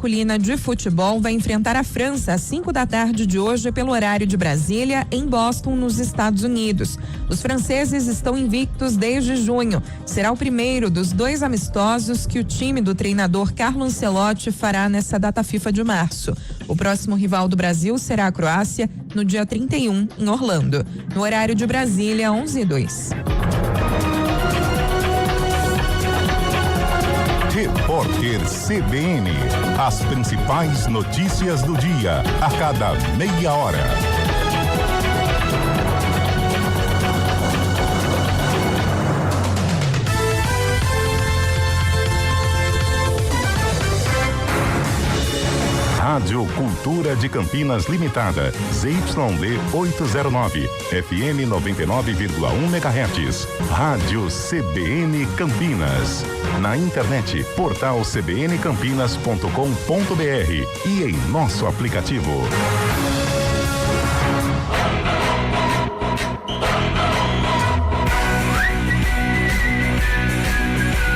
masculina de futebol vai enfrentar a França às 5 da tarde de hoje pelo horário de Brasília, em Boston, nos Estados Unidos. Os franceses estão invictos desde junho. Será o primeiro dos 2 amistosos que o time do treinador Carlo Ancelotti fará nessa data FIFA de março. O próximo rival do Brasil será a Croácia no dia 31, em Orlando. No horário de Brasília, 11h02. Repórter CBN. As principais notícias do dia, a cada meia hora. Rádio Cultura de Campinas Limitada, ZYD 809, FM 99,1 MHz. Rádio CBN Campinas. Na internet, portal cbncampinas.com.br e em nosso aplicativo.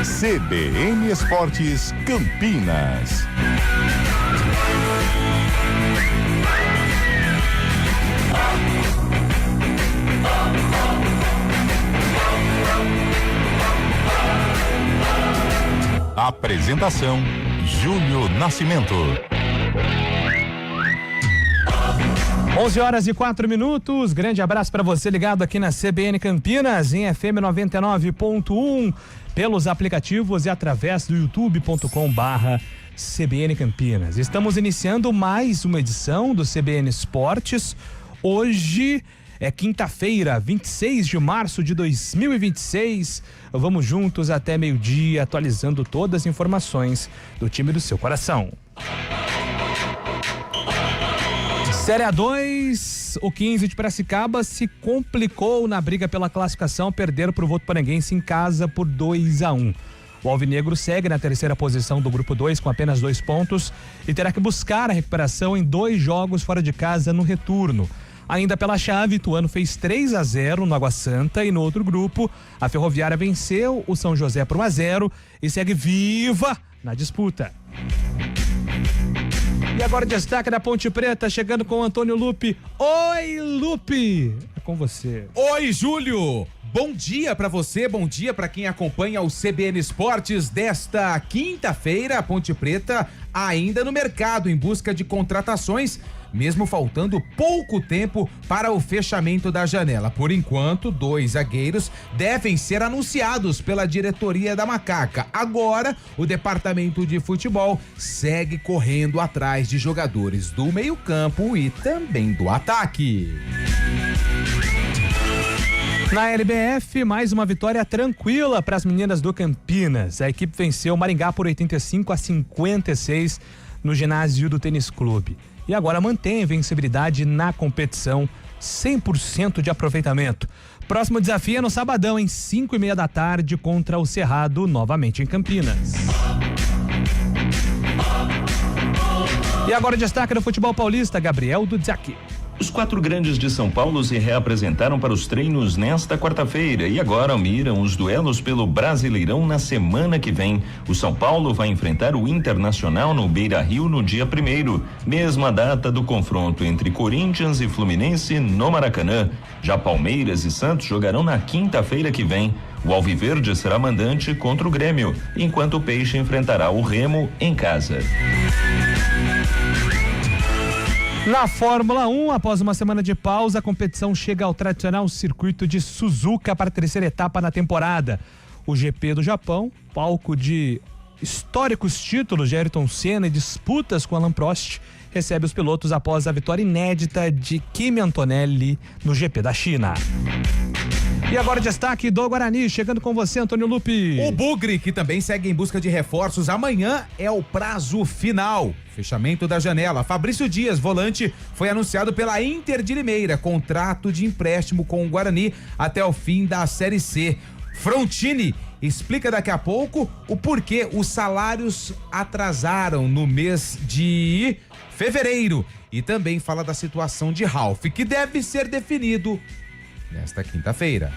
CBN Esportes Campinas. Apresentação: Júlio Nascimento. 11h04. Grande abraço para você ligado aqui na CBN Campinas, em FM 99.1, pelos aplicativos e através do youtube.com/CBN Campinas. Estamos iniciando mais uma edição do CBN Esportes. Hoje é quinta-feira, 26 de março de 2026. Vamos juntos até meio-dia, atualizando todas as informações do time do seu coração. Série A2, o 15 de Piracicaba se complicou na briga pela classificação, perderam para o Votuporanguense em casa por 2-1. O Alvinegro segue na terceira posição do grupo 2 com apenas 2 pontos e terá que buscar a recuperação em 2 jogos fora de casa no retorno. Ainda pela chave, Ituano fez 3-0 no Água Santa e no outro grupo, a Ferroviária venceu o São José por 1-0 e segue viva na disputa. E agora destaque da Ponte Preta, chegando com o Antônio Lupi. Oi, Lupi! É com você. Oi, Júlio! Bom dia pra você, bom dia pra quem acompanha o CBN Esportes desta quinta-feira. A Ponte Preta ainda no mercado em busca de contratações, mesmo faltando pouco tempo para o fechamento da janela. Por enquanto, 2 zagueiros devem ser anunciados pela diretoria da Macaca. Agora, o departamento de futebol segue correndo atrás de jogadores do meio-campo e também do ataque. Na LBF, mais uma vitória tranquila para as meninas do Campinas. A equipe venceu o Maringá por 85-56 no ginásio do Tênis Clube. E agora mantém a invencibilidade na competição, 100% de aproveitamento. Próximo desafio é no sabadão, em 5h30 da tarde, contra o Cerrado, novamente em Campinas. E agora destaque do futebol paulista, Gabriel Dudziak. Os 4 grandes de São Paulo se reapresentaram para os treinos nesta quarta-feira e agora miram os duelos pelo Brasileirão na semana que vem. O São Paulo vai enfrentar o Internacional no Beira-Rio no dia 1º, mesma data do confronto entre Corinthians e Fluminense no Maracanã. Já Palmeiras e Santos jogarão na quinta-feira que vem. O Alviverde será mandante contra o Grêmio, enquanto o Peixe enfrentará o Remo em casa. Na Fórmula 1, após uma semana de pausa, a competição chega ao tradicional circuito de Suzuka para a terceira etapa na temporada. O GP do Japão, palco de históricos títulos de Ayrton Senna e disputas com Alain Prost, recebe os pilotos após a vitória inédita de Kimi Antonelli no GP da China. E agora destaque do Guarani, chegando com você, Antônio Lupi. O Bugre, que também segue em busca de reforços, amanhã é o prazo final. Fechamento da janela. Fabrício Dias, volante, foi anunciado pela Inter de Limeira, contrato de empréstimo com o Guarani até o fim da Série C. Frontini explica daqui a pouco o porquê os salários atrasaram no mês de fevereiro e também fala da situação de Ralf, que deve ser definido nesta quinta-feira.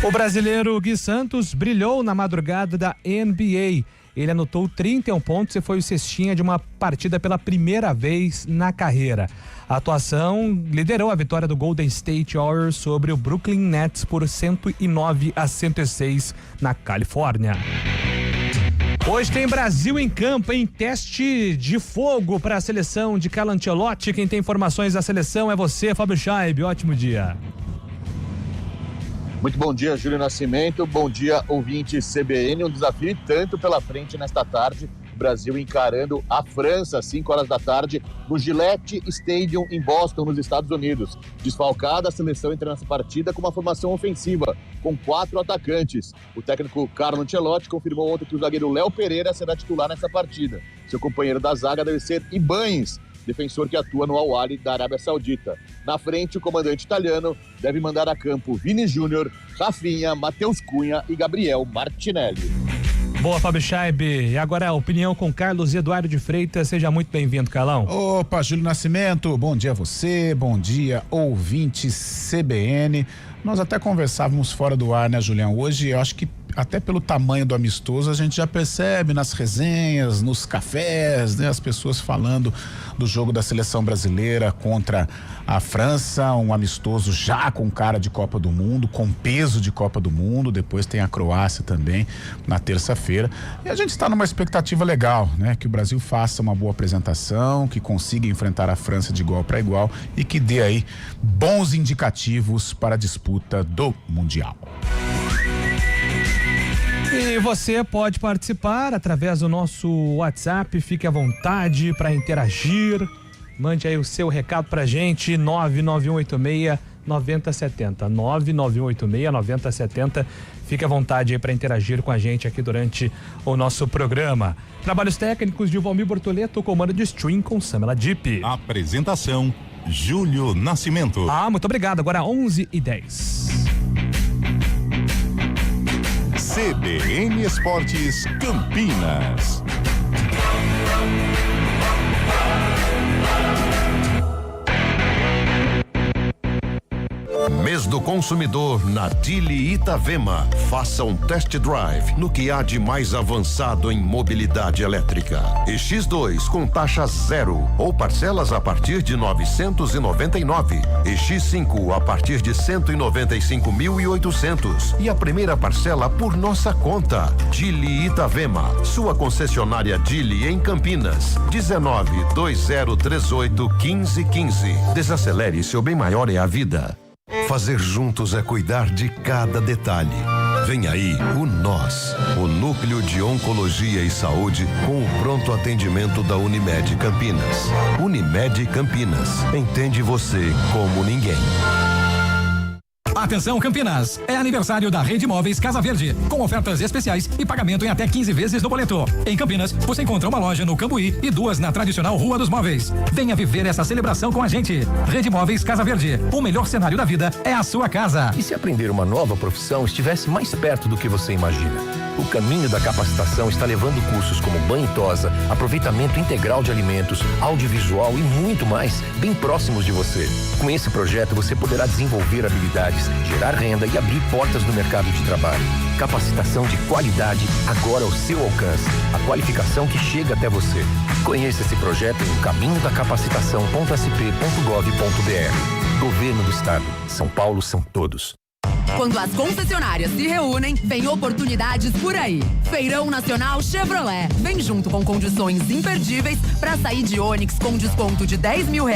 O brasileiro Gui Santos brilhou na madrugada da NBA. Ele anotou 31 pontos e foi o cestinha de uma partida pela primeira vez na carreira. A atuação liderou a vitória do Golden State Warriors sobre o Brooklyn Nets por 109-106 na Califórnia. Hoje tem Brasil em campo, em teste de fogo para a seleção de Carlo Ancelotti. Quem tem informações da seleção é você, Fábio Chaib. Ótimo dia. Muito bom dia, Júlio Nascimento. Bom dia, ouvinte CBN. Um desafio e tanto pela frente nesta tarde. Brasil encarando a França às 5 horas da tarde no Gillette Stadium em Boston, nos Estados Unidos. Desfalcada, a seleção entra nessa partida com uma formação ofensiva, com 4 atacantes. O técnico Carlo Ancelotti confirmou ontem que o zagueiro Léo Pereira será titular nessa partida. Seu companheiro da zaga deve ser Ibañez, defensor que atua no Al Ahly da Arábia Saudita. Na frente, o comandante italiano deve mandar a campo Vini Júnior, Rafinha, Matheus Cunha e Gabriel Martinelli. Boa, Fábio Chaib. E agora a opinião com Carlos Eduardo de Freitas. Seja muito bem-vindo, Carlão. Opa, Júlio Nascimento, bom dia a você, bom dia, ouvinte CBN. Nós até conversávamos fora do ar, né, Julião? Hoje eu acho que até pelo tamanho do amistoso a gente já percebe nas resenhas, nos cafés, né, as pessoas falando do jogo da seleção brasileira contra a França, um amistoso já com cara de Copa do Mundo, com peso de Copa do Mundo. Depois tem a Croácia também na terça-feira, e a gente está numa expectativa legal, né, que o Brasil faça uma boa apresentação, que consiga enfrentar a França de igual para igual e que dê aí bons indicativos para a disputa do Mundial. E você pode participar através do nosso WhatsApp, fique à vontade para interagir, mande aí o seu recado pra gente, 99186-9070, 99186-9070, fique à vontade aí para interagir com a gente aqui durante o nosso programa. Trabalhos técnicos de Valmir Bortoleto, comando de stream com Samela Deep. Apresentação, Júlio Nascimento. Muito obrigado, agora 11h10. CBN Esportes Campinas. Mês do consumidor na Dili Itavema. Faça um test drive no que há de mais avançado em mobilidade elétrica. E X2 com taxa zero ou parcelas a partir de 999. E X5 a partir de 195.800 e a primeira parcela por nossa conta. Dili Itavema, sua concessionária Dili em Campinas. 19-2038-1515. Desacelere, seu bem maior é a vida. Fazer juntos é cuidar de cada detalhe. Vem aí o NOS, o Núcleo de Oncologia e Saúde, com o pronto atendimento da Unimed Campinas. Unimed Campinas, entende você como ninguém. Atenção Campinas, é aniversário da Rede Móveis Casa Verde, com ofertas especiais e pagamento em até 15 vezes no boleto. Em Campinas, você encontra uma loja no Cambuí e 2 na tradicional Rua dos Móveis. Venha viver essa celebração com a gente. Rede Móveis Casa Verde, o melhor cenário da vida é a sua casa. E se aprender uma nova profissão estivesse mais perto do que você imagina? O caminho da capacitação está levando cursos como banho e tosa, aproveitamento integral de alimentos, audiovisual e muito mais, bem próximos de você. Com esse projeto, você poderá desenvolver habilidades, gerar renda e abrir portas no mercado de trabalho. Capacitação de qualidade agora ao seu alcance. A qualificação que chega até você. Conheça esse projeto em caminhodacapacitação.sp.gov.br. Governo do Estado. São Paulo são todos. Quando as concessionárias se reúnem, vem oportunidades por aí. Feirão Nacional Chevrolet. Vem junto com condições imperdíveis para sair de Onix com desconto de R$10 mil,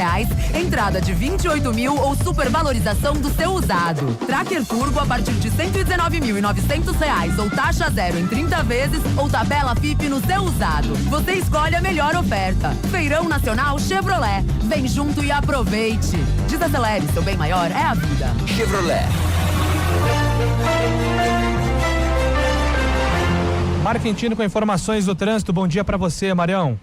entrada de 28 mil ou supervalorização do seu usado. Tracker Turbo a partir de R$119.900 ou taxa zero em 30 vezes ou tabela FIP no seu usado. Você escolhe a melhor oferta. Feirão Nacional Chevrolet. Vem junto e aproveite. Desacelere, seu bem maior é a vida. Chevrolet. Mário Quintino com informações do trânsito. Bom dia para você, Marião.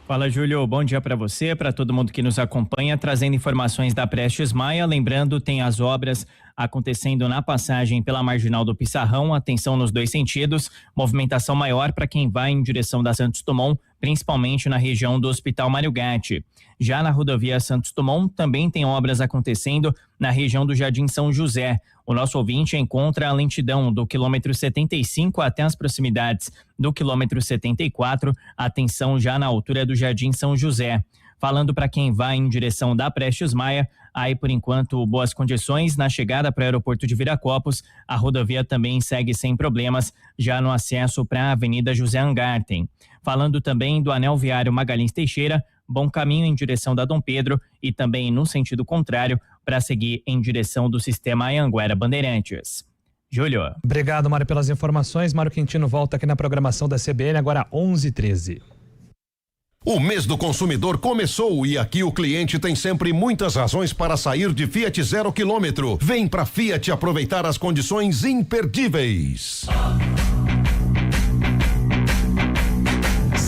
Fala, Júlio. Bom dia para você, para todo mundo que nos acompanha, trazendo informações da Prestes Maia. Lembrando, tem as obras acontecendo na passagem pela Marginal do Pissarrão. Atenção nos 2 sentidos. Movimentação maior para quem vai em direção da Santos Dumont, principalmente na região do Hospital Mário Gatti. Já na rodovia Santos Dumont também tem obras acontecendo na região do Jardim São José. O nosso ouvinte encontra a lentidão do quilômetro 75 até as proximidades do quilômetro 74, atenção já na altura do Jardim São José. Falando para quem vai em direção da Prestes Maia, aí por enquanto boas condições na chegada para o aeroporto de Viracopos. A rodovia também segue sem problemas já no acesso para a Avenida José Angarten. Falando também do anel viário Magalhães Teixeira, bom caminho em direção da Dom Pedro e também no sentido contrário para seguir em direção do sistema Anhanguera Bandeirantes. Júlio. Obrigado, Mário, pelas informações. Mário Quintino volta aqui na programação da CBN agora 11h13. O mês do consumidor começou e aqui o cliente tem sempre muitas razões para sair de Fiat 0 km. Vem pra Fiat aproveitar as condições imperdíveis.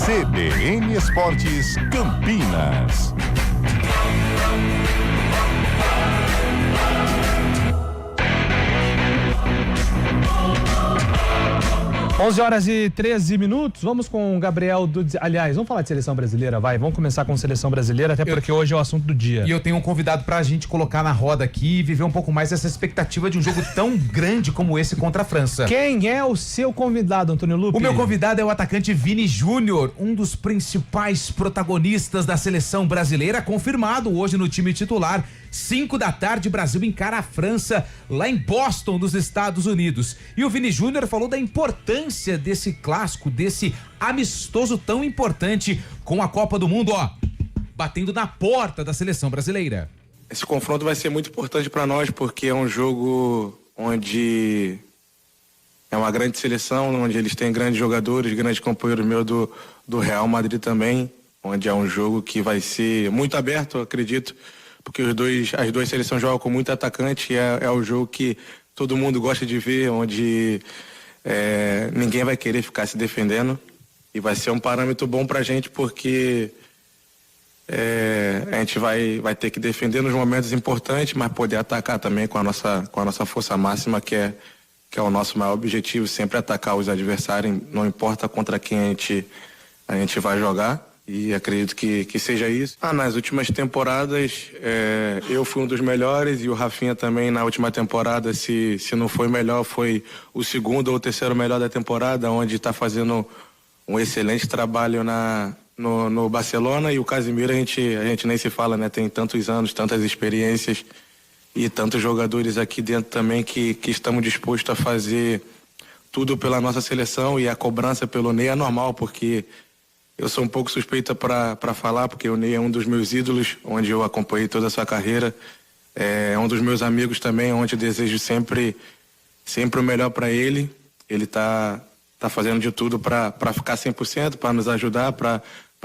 CBN Esportes Campinas. 11h13. Vamos com o Gabriel Dudes. Aliás, vamos falar de seleção brasileira, vai. Vamos começar com seleção brasileira, até porque hoje é o assunto do dia. E eu tenho um convidado pra gente colocar na roda aqui e viver um pouco mais essa expectativa de um jogo tão grande como esse contra a França. Quem é o seu convidado, Antônio Lupi? O meu convidado é o atacante Vini Júnior, um dos principais protagonistas da seleção brasileira, confirmado hoje no time titular. 5 da tarde, Brasil encara a França lá em Boston, nos Estados Unidos. E o Vini Júnior falou da importância desse clássico, desse amistoso tão importante com a Copa do Mundo, batendo na porta da seleção brasileira. Esse confronto vai ser muito importante para nós, porque é um jogo onde é uma grande seleção, onde eles têm grandes jogadores, grandes companheiros meus do Real Madrid também, onde é um jogo que vai ser muito aberto, acredito, porque as duas seleções jogam com muito atacante, é o jogo que todo mundo gosta de ver, onde ninguém vai querer ficar se defendendo, e vai ser um parâmetro bom pra gente, porque a gente vai ter que defender nos momentos importantes, mas poder atacar também com a nossa força máxima, que é o nosso maior objetivo, sempre atacar os adversários, não importa contra quem a gente vai jogar. E acredito que seja isso. Nas últimas temporadas, eu fui um dos melhores e o Rafinha também na última temporada, se não foi melhor, foi o segundo ou o terceiro melhor da temporada, onde está fazendo um excelente trabalho no Barcelona. E o Casemiro a gente nem se fala, né? Tem tantos anos, tantas experiências e tantos jogadores aqui dentro também que estamos dispostos a fazer tudo pela nossa seleção, e a cobrança pelo Ney é normal, porque eu sou um pouco suspeita para falar, porque o Ney é um dos meus ídolos, onde eu acompanhei toda a sua carreira. É um dos meus amigos também, onde eu desejo sempre o melhor para ele. Ele tá fazendo de tudo para ficar 100%, para nos ajudar, para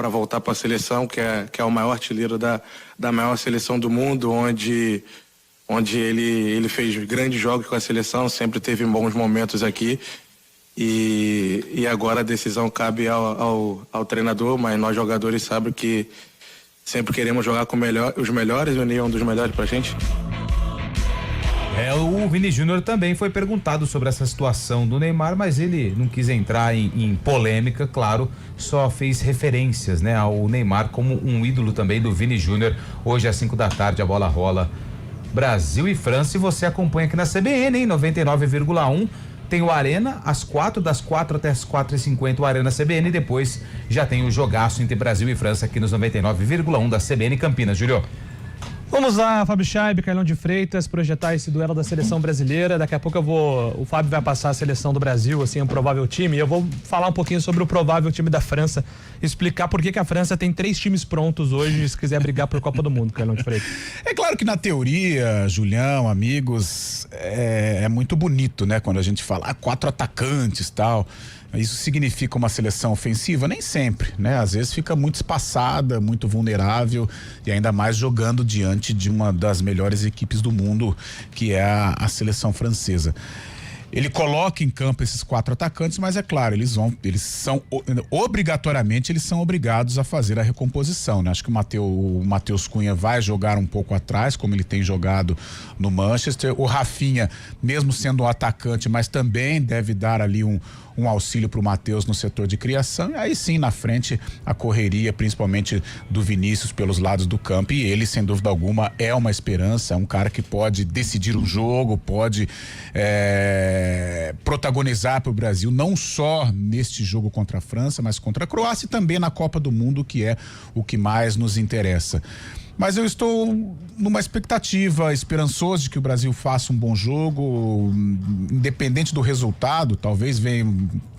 voltar para a seleção, que é o maior artilheiro da maior seleção do mundo, onde ele fez grandes jogos com a seleção, sempre teve bons momentos aqui. E agora a decisão cabe ao treinador, mas nós jogadores sabemos que sempre queremos jogar com os melhores, e o Ney é um dos melhores pra gente. O Vini Júnior também foi perguntado sobre essa situação do Neymar, mas ele não quis entrar em polêmica, claro, só fez referências, né, ao Neymar como um ídolo também do Vini Júnior. Hoje às 5 da tarde a bola rola Brasil e França, e você acompanha aqui na CBN, hein, 99,1. Tem o Arena às 4, das 4 até as 4h50, o Arena CBN, depois já tem o jogaço entre Brasil e França aqui nos 99,1 da CBN Campinas. Júlio. Vamos lá, Fábio Chaib, Carlão de Freitas, projetar esse duelo da seleção brasileira. Daqui a pouco o Fábio vai passar a seleção do Brasil, assim, um provável time. Eu vou falar um pouquinho sobre o provável time da França, explicar por que a França tem 3 times prontos hoje, se quiser brigar por Copa do Mundo, Carlão de Freitas. É claro que na teoria, Julião, amigos, é muito bonito, né? Quando a gente fala 4 atacantes e tal. Isso significa uma seleção ofensiva? Nem sempre, né? Às vezes fica muito espaçada, muito vulnerável, e ainda mais jogando diante de uma das melhores equipes do mundo, que é a seleção francesa. Ele coloca em campo esses 4 atacantes, mas é claro, obrigatoriamente eles são obrigados a fazer a recomposição, né? Acho que o Matheus Cunha vai jogar um pouco atrás, como ele tem jogado no Manchester. O Rafinha, mesmo sendo um atacante, mas também deve dar ali um um auxílio para o Matheus no setor de criação, e aí sim, na frente, a correria, principalmente do Vinícius pelos lados do campo, e ele, sem dúvida alguma, é uma esperança, é um cara que pode decidir um jogo, pode protagonizar para o Brasil, não só neste jogo contra a França, mas contra a Croácia e também na Copa do Mundo, que é o que mais nos interessa. Mas eu estou numa expectativa, esperançoso de que o Brasil faça um bom jogo, independente do resultado. Talvez venha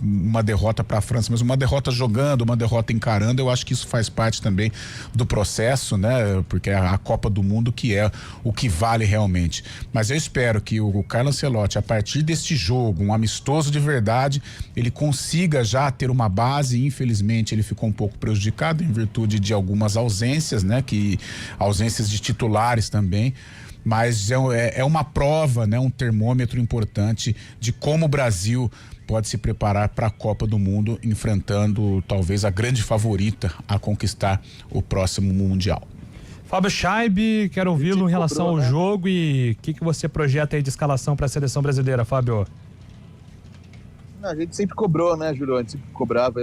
uma derrota para a França, mas uma derrota jogando, uma derrota encarando, eu acho que isso faz parte também do processo, né? Porque é a Copa do Mundo que é o que vale realmente. Mas eu espero que o Carlo Ancelotti, a partir deste jogo, um amistoso de verdade, ele consiga já ter uma base. Infelizmente ele ficou um pouco prejudicado em virtude de algumas ausências, né? Ausências de titulares também, mas é uma prova, né? Um termômetro importante de como o Brasil pode se preparar para a Copa do Mundo, enfrentando talvez a grande favorita a conquistar o próximo Mundial. Fábio Scheib, quero ouvi-lo em relação ao jogo e o que você projeta aí de escalação para a seleção brasileira, Fábio? A gente sempre cobrou, né, Júlio? A gente sempre cobrava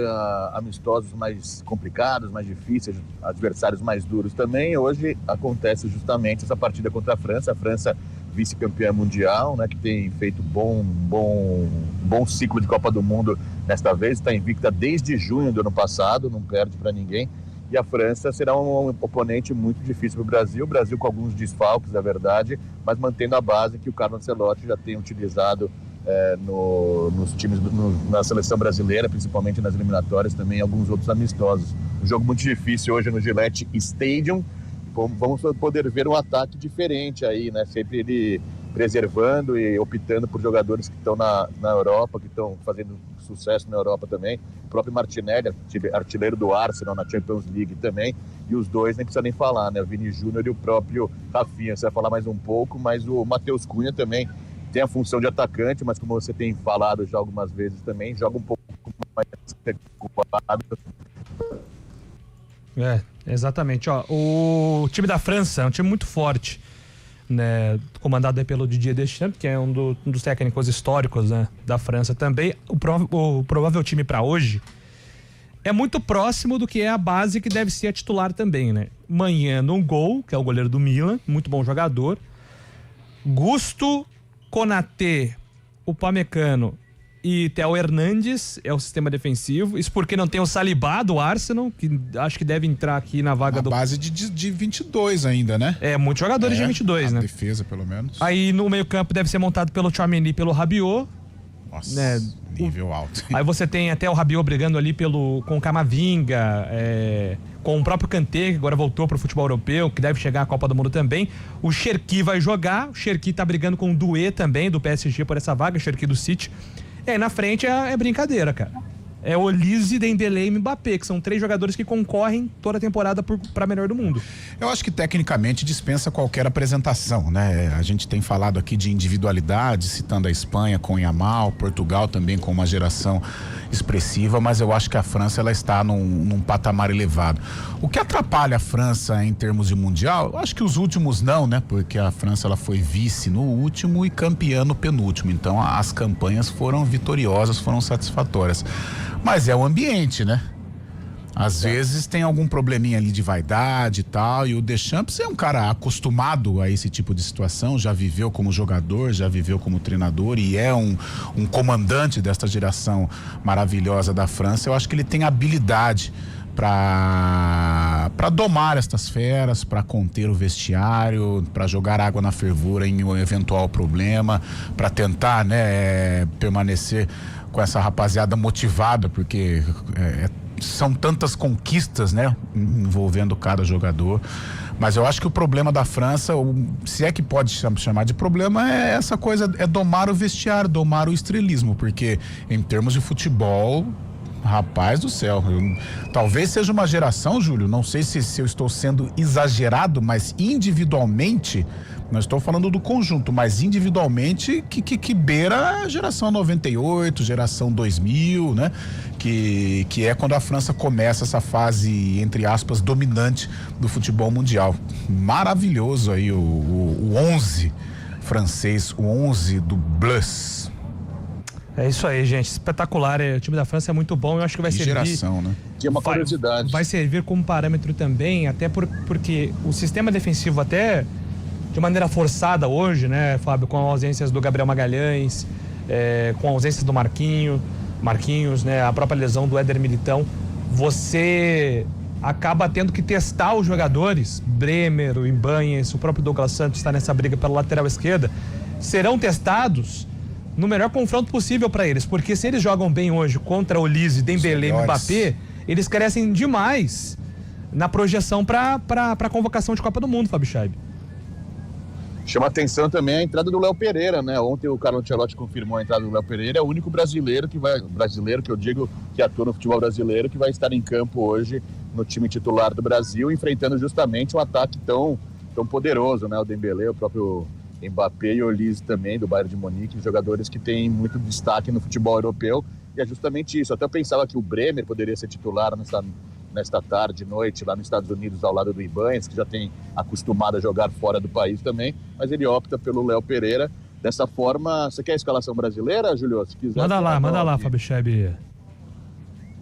amistosos mais complicados, mais difíceis, adversários mais duros também. Hoje acontece justamente essa partida contra a França vice-campeã mundial, né, que tem feito bom ciclo de Copa do Mundo desta vez, está invicta desde junho do ano passado, não perde para ninguém. E a França será um oponente muito difícil para o Brasil com alguns desfalques, é verdade, mas mantendo a base que o Carlo Ancelotti já tem utilizado nos times, na seleção brasileira, principalmente nas eliminatórias, também alguns outros amistosos. Um jogo muito difícil hoje no Gillette Stadium. Vamos poder ver um ataque diferente aí, né? Sempre ele preservando e optando por jogadores que estão na Europa, que estão fazendo sucesso na Europa também. O próprio Martinelli, artilheiro do Arsenal na Champions League também. E os dois nem precisa nem falar, né? O Vini Júnior e o próprio Rafinha. Você vai falar mais um pouco, mas o Matheus Cunha também tem a função de atacante, mas como você tem falado já algumas vezes também, joga um pouco mais recuado. Exatamente. O time da França é um time muito forte, né? Comandado aí pelo Didier Deschamps, que é um dos técnicos históricos, né, da França também. O provável time para hoje é muito próximo do que é a base que deve ser a titular também, né? Manhã no gol, que é o goleiro do Milan, muito bom jogador. Gusto, Konaté, Upamecano e Theo Hernandes é o sistema defensivo. Isso porque não tem o Saliba do Arsenal, que acho que deve entrar aqui na vaga base de 22 ainda, né? Muitos jogadores de 22, né? Defesa, pelo menos. Aí no meio-campo deve ser montado pelo Tchouaméni e pelo Rabiot. Nossa, né? Nível alto. Aí você tem até o Rabiot brigando ali com o Camavinga, com o próprio Kanté, que agora voltou pro futebol europeu, que deve chegar à Copa do Mundo também. O Cherki vai jogar, o Cherki tá brigando com o Doué também, do PSG, por essa vaga, o Cherki do City. E aí na frente é brincadeira, cara. É Olise, Dembélé e Mbappé, que são 3 jogadores que concorrem toda a temporada para melhor do mundo. Eu acho que tecnicamente dispensa qualquer apresentação, né? A gente tem falado aqui de individualidade, citando a Espanha com o Yamal, Portugal também com uma geração expressiva, mas eu acho que a França ela está num patamar elevado. O que atrapalha a França em termos de mundial, eu acho que os últimos não, né? Porque a França ela foi vice no último e campeã no penúltimo, então as campanhas foram vitoriosas, foram satisfatórias. Mas é o ambiente, né? Às vezes tem algum probleminha ali de vaidade e tal, e o Deschamps é um cara acostumado a esse tipo de situação, já viveu como jogador, já viveu como treinador e é um comandante desta geração maravilhosa da França. Eu acho que ele tem habilidade para domar estas feras, para conter o vestiário, para jogar água na fervura em um eventual problema, para tentar, né, permanecer com essa rapaziada motivada, porque são tantas conquistas, né, envolvendo cada jogador. Mas eu acho que o problema da França, se é que pode chamar de problema, é essa coisa, é domar o vestiário, domar o estrelismo, porque em termos de futebol, rapaz do céu, talvez seja uma geração, Júlio, não sei se eu estou sendo exagerado, mas individualmente, não estou falando do conjunto, mas individualmente que beira a geração 98, geração 2000, né? Que é quando a França começa essa fase, entre aspas, dominante do futebol mundial. Maravilhoso aí o 11 francês, o 11 do Bleu. É isso aí, gente. Espetacular. O time da França é muito bom. Eu acho que vai servir. Geração, né? Tinha uma curiosidade. Vai servir como parâmetro também, até porque o sistema defensivo, até de maneira forçada hoje, né, Fábio, com ausências do Gabriel Magalhães, com ausências do Marquinhos, né, a própria lesão do Éder Militão, você acaba tendo que testar os jogadores. Bremer, o Ibanez, o próprio Douglas Santos está nessa briga pela lateral esquerda, serão testados no melhor confronto possível para eles, porque se eles jogam bem hoje contra Olise, Dembélé e Mbappé, eles crescem demais na projeção para a convocação de Copa do Mundo, Fábio Chaib. Chama atenção também a entrada do Léo Pereira, né? Ontem o Carlo Ancelotti confirmou a entrada do Léo Pereira, é o único brasileiro que eu digo que atua no futebol brasileiro, que vai estar em campo hoje no time titular do Brasil, enfrentando justamente um ataque tão poderoso, né? O Dembélé, o próprio Mbappé e Olise também, do Bayern de Munique, jogadores que têm muito destaque no futebol europeu, e é justamente isso. Eu até pensava que o Bremer poderia ser titular nesta tarde, noite, lá nos Estados Unidos, ao lado do Ibanez, que já tem acostumado a jogar fora do país também, mas ele opta pelo Léo Pereira. Dessa forma, você quer a escalação brasileira, Julio? Se quiser, manda lá, Fábio Chaib.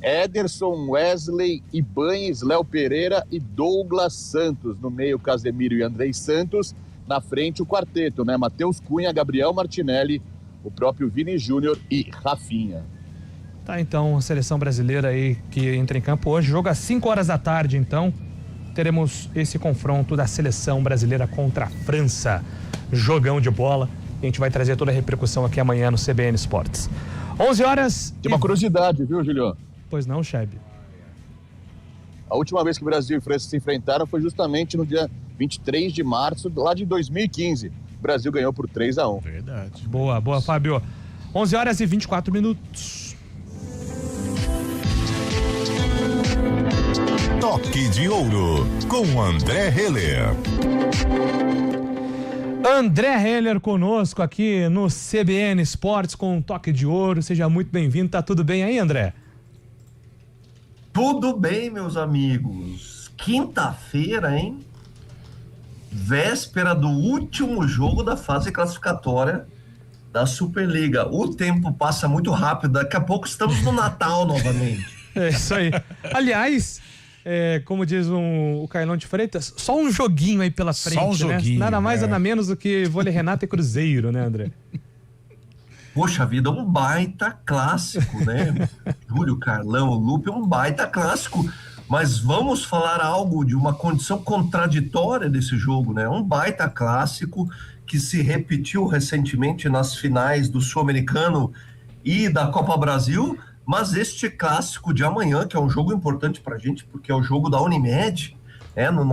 Ederson, Wesley, Ibanez, Léo Pereira e Douglas Santos. No meio, Casemiro e Andrei Santos. Na frente, o quarteto, né? Matheus Cunha, Gabriel Martinelli, o próprio Vini Júnior e Rafinha. Tá, então, a seleção brasileira aí que entra em campo hoje. Jogo às 5 horas da tarde, então. Teremos esse confronto da seleção brasileira contra a França. Jogão de bola. A gente vai trazer toda a repercussão aqui amanhã no CBN Esportes. 11 horas. Tem uma curiosidade, viu, Julio? Pois não, Chaib? A última vez que o Brasil e França se enfrentaram foi justamente no dia 23 de março, lá de 2015. O Brasil ganhou por 3-1. Verdade. Boa, Fábio. 11 horas e 24 minutos. Toque de Ouro, com André Heller. André Heller conosco aqui no CBN Esportes com um Toque de Ouro. Seja muito bem-vindo. Tá tudo bem aí, André? Tudo bem, meus amigos. Quinta-feira, hein? Véspera do último jogo da fase classificatória da Superliga. O tempo passa muito rápido. Daqui a pouco estamos no Natal novamente. É isso aí. Aliás, como diz o Carlão de Freitas, só um joguinho aí pela frente, só um joguinho, né? Nada mais, nada menos do que Vôlei Renata e Cruzeiro, né, André? Poxa vida, um baita clássico, né? Júlio, Carlão, Lupe, um baita clássico. Mas vamos falar algo de uma condição contraditória desse jogo, né? Um baita clássico que se repetiu recentemente nas finais do Sul-Americano e da Copa Brasil, mas este clássico de amanhã, que é um jogo importante pra gente, porque é o jogo da Unimed, no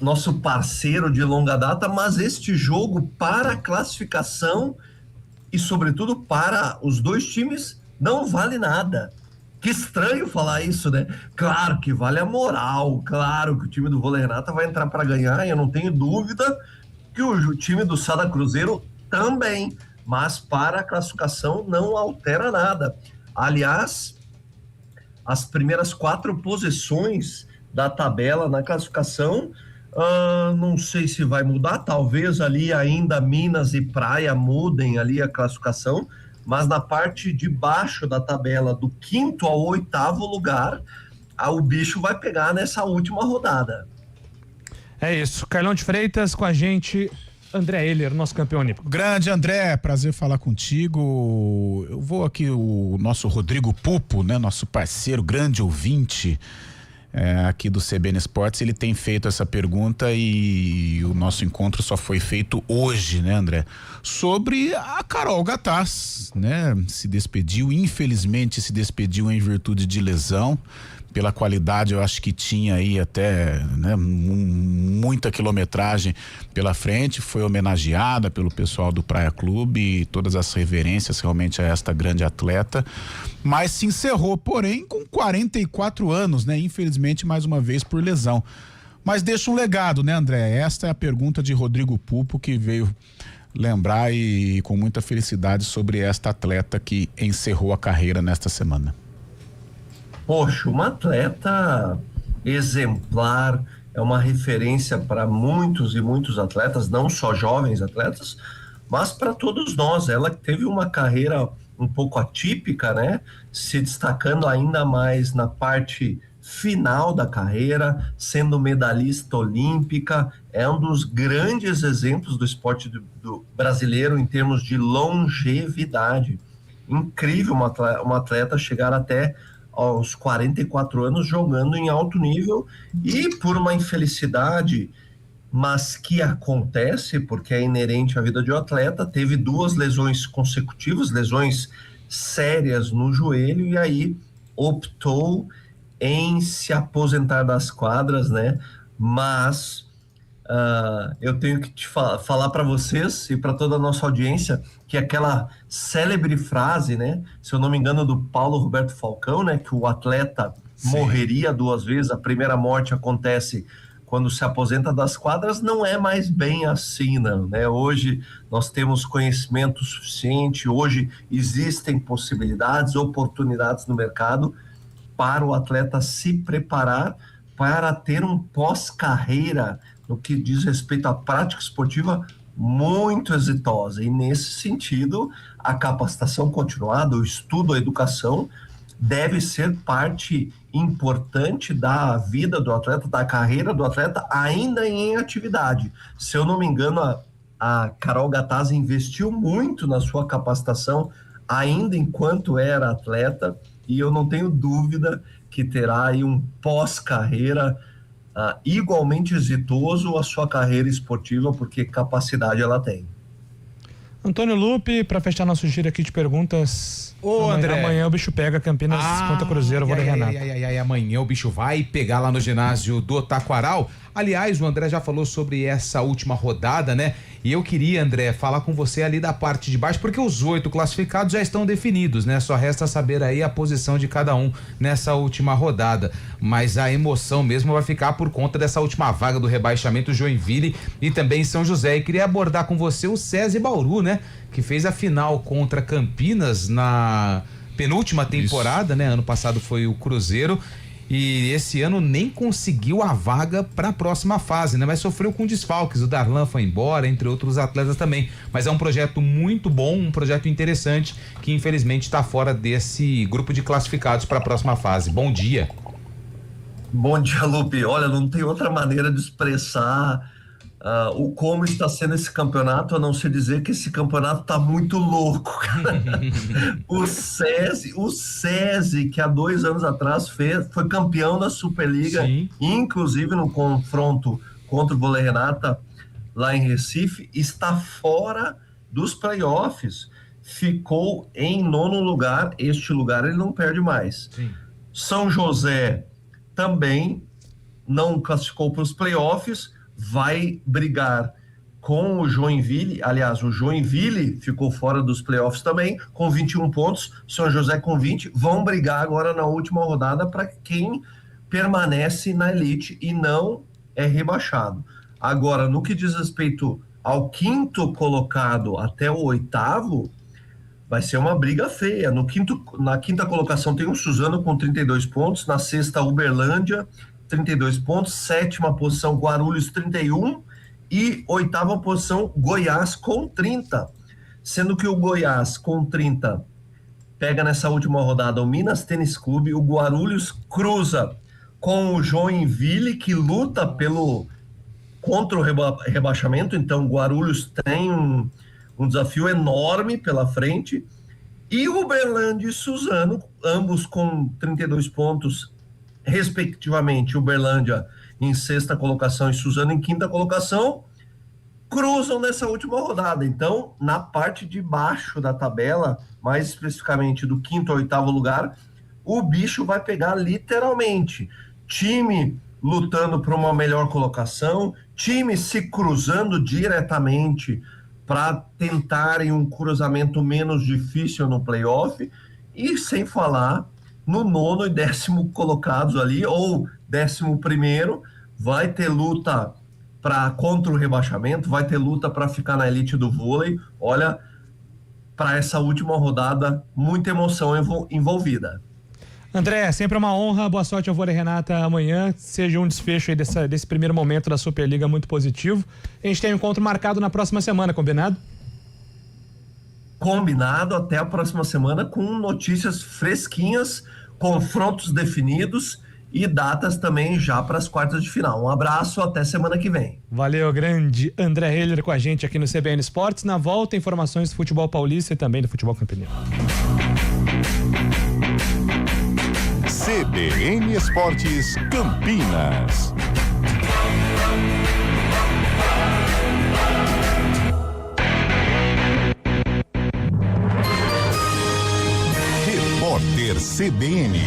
nosso parceiro de longa data, mas este jogo para a classificação e, sobretudo, para os dois times, não vale nada. Que estranho falar isso, né? Claro que vale a moral, claro que o time do Vôlei Renata vai entrar para ganhar, e eu não tenho dúvida que o time do Sada Cruzeiro também, mas para a classificação não altera nada. Aliás, as primeiras 4 posições da tabela na classificação, não sei se vai mudar, talvez ali ainda Minas e Praia mudem ali a classificação, mas na parte de baixo da tabela, do 5º ao 8º lugar, o bicho vai pegar nessa última rodada. É isso, Carlão de Freitas com a gente, André Heller, nosso campeão olímpico. Grande André, prazer falar contigo. Eu vou aqui, o nosso Rodrigo Pupo, né, nosso parceiro, grande ouvinte aqui do CBN Esportes, ele tem feito essa pergunta e o nosso encontro só foi feito hoje, né, André? Sobre a Carol Gataz, né? Infelizmente se despediu em virtude de lesão. Pela qualidade, eu acho que tinha aí até, né, muita quilometragem pela frente, foi homenageada pelo pessoal do Praia Clube e todas as reverências realmente a esta grande atleta, mas se encerrou, porém, com 44 anos, né? Infelizmente, mais uma vez por lesão. Mas deixa um legado, né, André? Esta é a pergunta de Rodrigo Pupo, que veio lembrar e com muita felicidade sobre esta atleta que encerrou a carreira nesta semana. Poxa, uma atleta exemplar, é uma referência para muitos e muitos atletas, não só jovens atletas, mas para todos nós. Ela teve uma carreira um pouco atípica, né? Se destacando ainda mais na parte final da carreira, sendo medalhista olímpica, é um dos grandes exemplos do esporte do brasileiro em termos de longevidade. Incrível uma atleta chegar até aos 44 anos jogando em alto nível, e por uma infelicidade, mas que acontece porque é inerente à vida de um atleta, teve 2 lesões consecutivas, lesões sérias no joelho, e aí optou em se aposentar das quadras, né? Mas eu tenho que te falar para vocês e para toda a nossa audiência que aquela célebre frase, né? Se eu não me engano, do Paulo Roberto Falcão, né? Que o atleta morreria 2 vezes, a primeira morte acontece quando se aposenta das quadras, não é mais bem assim, não, né? Hoje nós temos conhecimento suficiente, hoje existem possibilidades, oportunidades no mercado para o atleta se preparar para ter um pós-carreira no que diz respeito à prática esportiva muito exitosa. E nesse sentido, a capacitação continuada, o estudo, a educação deve ser parte importante da vida do atleta, da carreira do atleta, ainda em atividade. Se eu não me engano, a Carol Gattaz investiu muito na sua capacitação ainda enquanto era atleta, e eu não tenho dúvida que terá aí um pós-carreira igualmente exitoso a sua carreira esportiva, porque capacidade ela tem. Antônio Lupe, para fechar nosso giro aqui de perguntas. André. Amanhã o bicho pega Campinas contra Cruzeiro, vou Renato. Amanhã o bicho vai pegar lá no ginásio do Taquaral. Aliás, o André já falou sobre essa última rodada, né? E eu queria, André, falar com você ali da parte de baixo, porque os 8 classificados já estão definidos, né? Só resta saber aí a posição de cada um nessa última rodada. Mas a emoção mesmo vai ficar por conta dessa última vaga do rebaixamento, Joinville e também São José. E queria abordar com você o SESI Bauru, né? Que fez a final contra Campinas na penúltima temporada, né? Ano passado foi o Cruzeiro. E esse ano nem conseguiu a vaga para a próxima fase, né? Mas sofreu com desfalques, o Darlan foi embora, entre outros atletas também. Mas é um projeto muito bom, um projeto interessante, que infelizmente está fora desse grupo de classificados para a próxima fase. Bom dia. Bom dia, Lupe. Olha, não tem outra maneira de expressar o como está sendo esse campeonato, a não ser dizer que esse campeonato tá muito louco, cara. O SESI, que há 2 anos atrás foi campeão da Superliga, inclusive no confronto contra o Vôlei Renata lá em Recife, está fora dos playoffs. Ficou em 9º lugar, este lugar ele não perde mais. São José também não classificou para os playoffs, vai brigar com o Joinville. Aliás, o Joinville ficou fora dos playoffs também, com 21 pontos, São José com 20, vão brigar agora na última rodada para quem permanece na elite e não é rebaixado. Agora, no que diz respeito ao 5º colocado até o 8º, vai ser uma briga feia. Na 5ª colocação tem o Suzano com 32 pontos, na 6ª Uberlândia, 32 pontos, 7ª posição Guarulhos 31 e 8ª posição Goiás com 30, sendo que o Goiás com 30 pega nessa última rodada o Minas Tênis Clube, o Guarulhos cruza com o Joinville, que luta contra o rebaixamento, então o Guarulhos tem um desafio enorme pela frente, e o Uberlândia e Suzano, ambos com 32 pontos respectivamente, Uberlândia em 6ª colocação e Suzano em 5ª colocação, cruzam nessa última rodada. Então, na parte de baixo da tabela, mais especificamente do 5º ao 8º lugar, o bicho vai pegar literalmente. Time lutando por uma melhor colocação, time se cruzando diretamente para tentarem um cruzamento menos difícil no playoff, e sem falar no 9º e 10º colocados ali, ou 11º, vai ter luta contra o rebaixamento, vai ter luta para ficar na elite do vôlei. Olha, para essa última rodada, muita emoção envolvida. André, sempre uma honra, boa sorte ao Vôlei Renata amanhã, seja um desfecho aí desse primeiro momento da Superliga muito positivo. A gente tem um encontro marcado na próxima semana, combinado? combinado até a próxima semana com notícias fresquinhas, confrontos definidos e datas também já para as quartas de final. Um abraço, até semana que vem. Valeu, grande André Heller com a gente aqui no CBN Esportes. Na volta, informações do futebol paulista e também do futebol campeonato. CBN Esportes Campinas. Repórter CBN.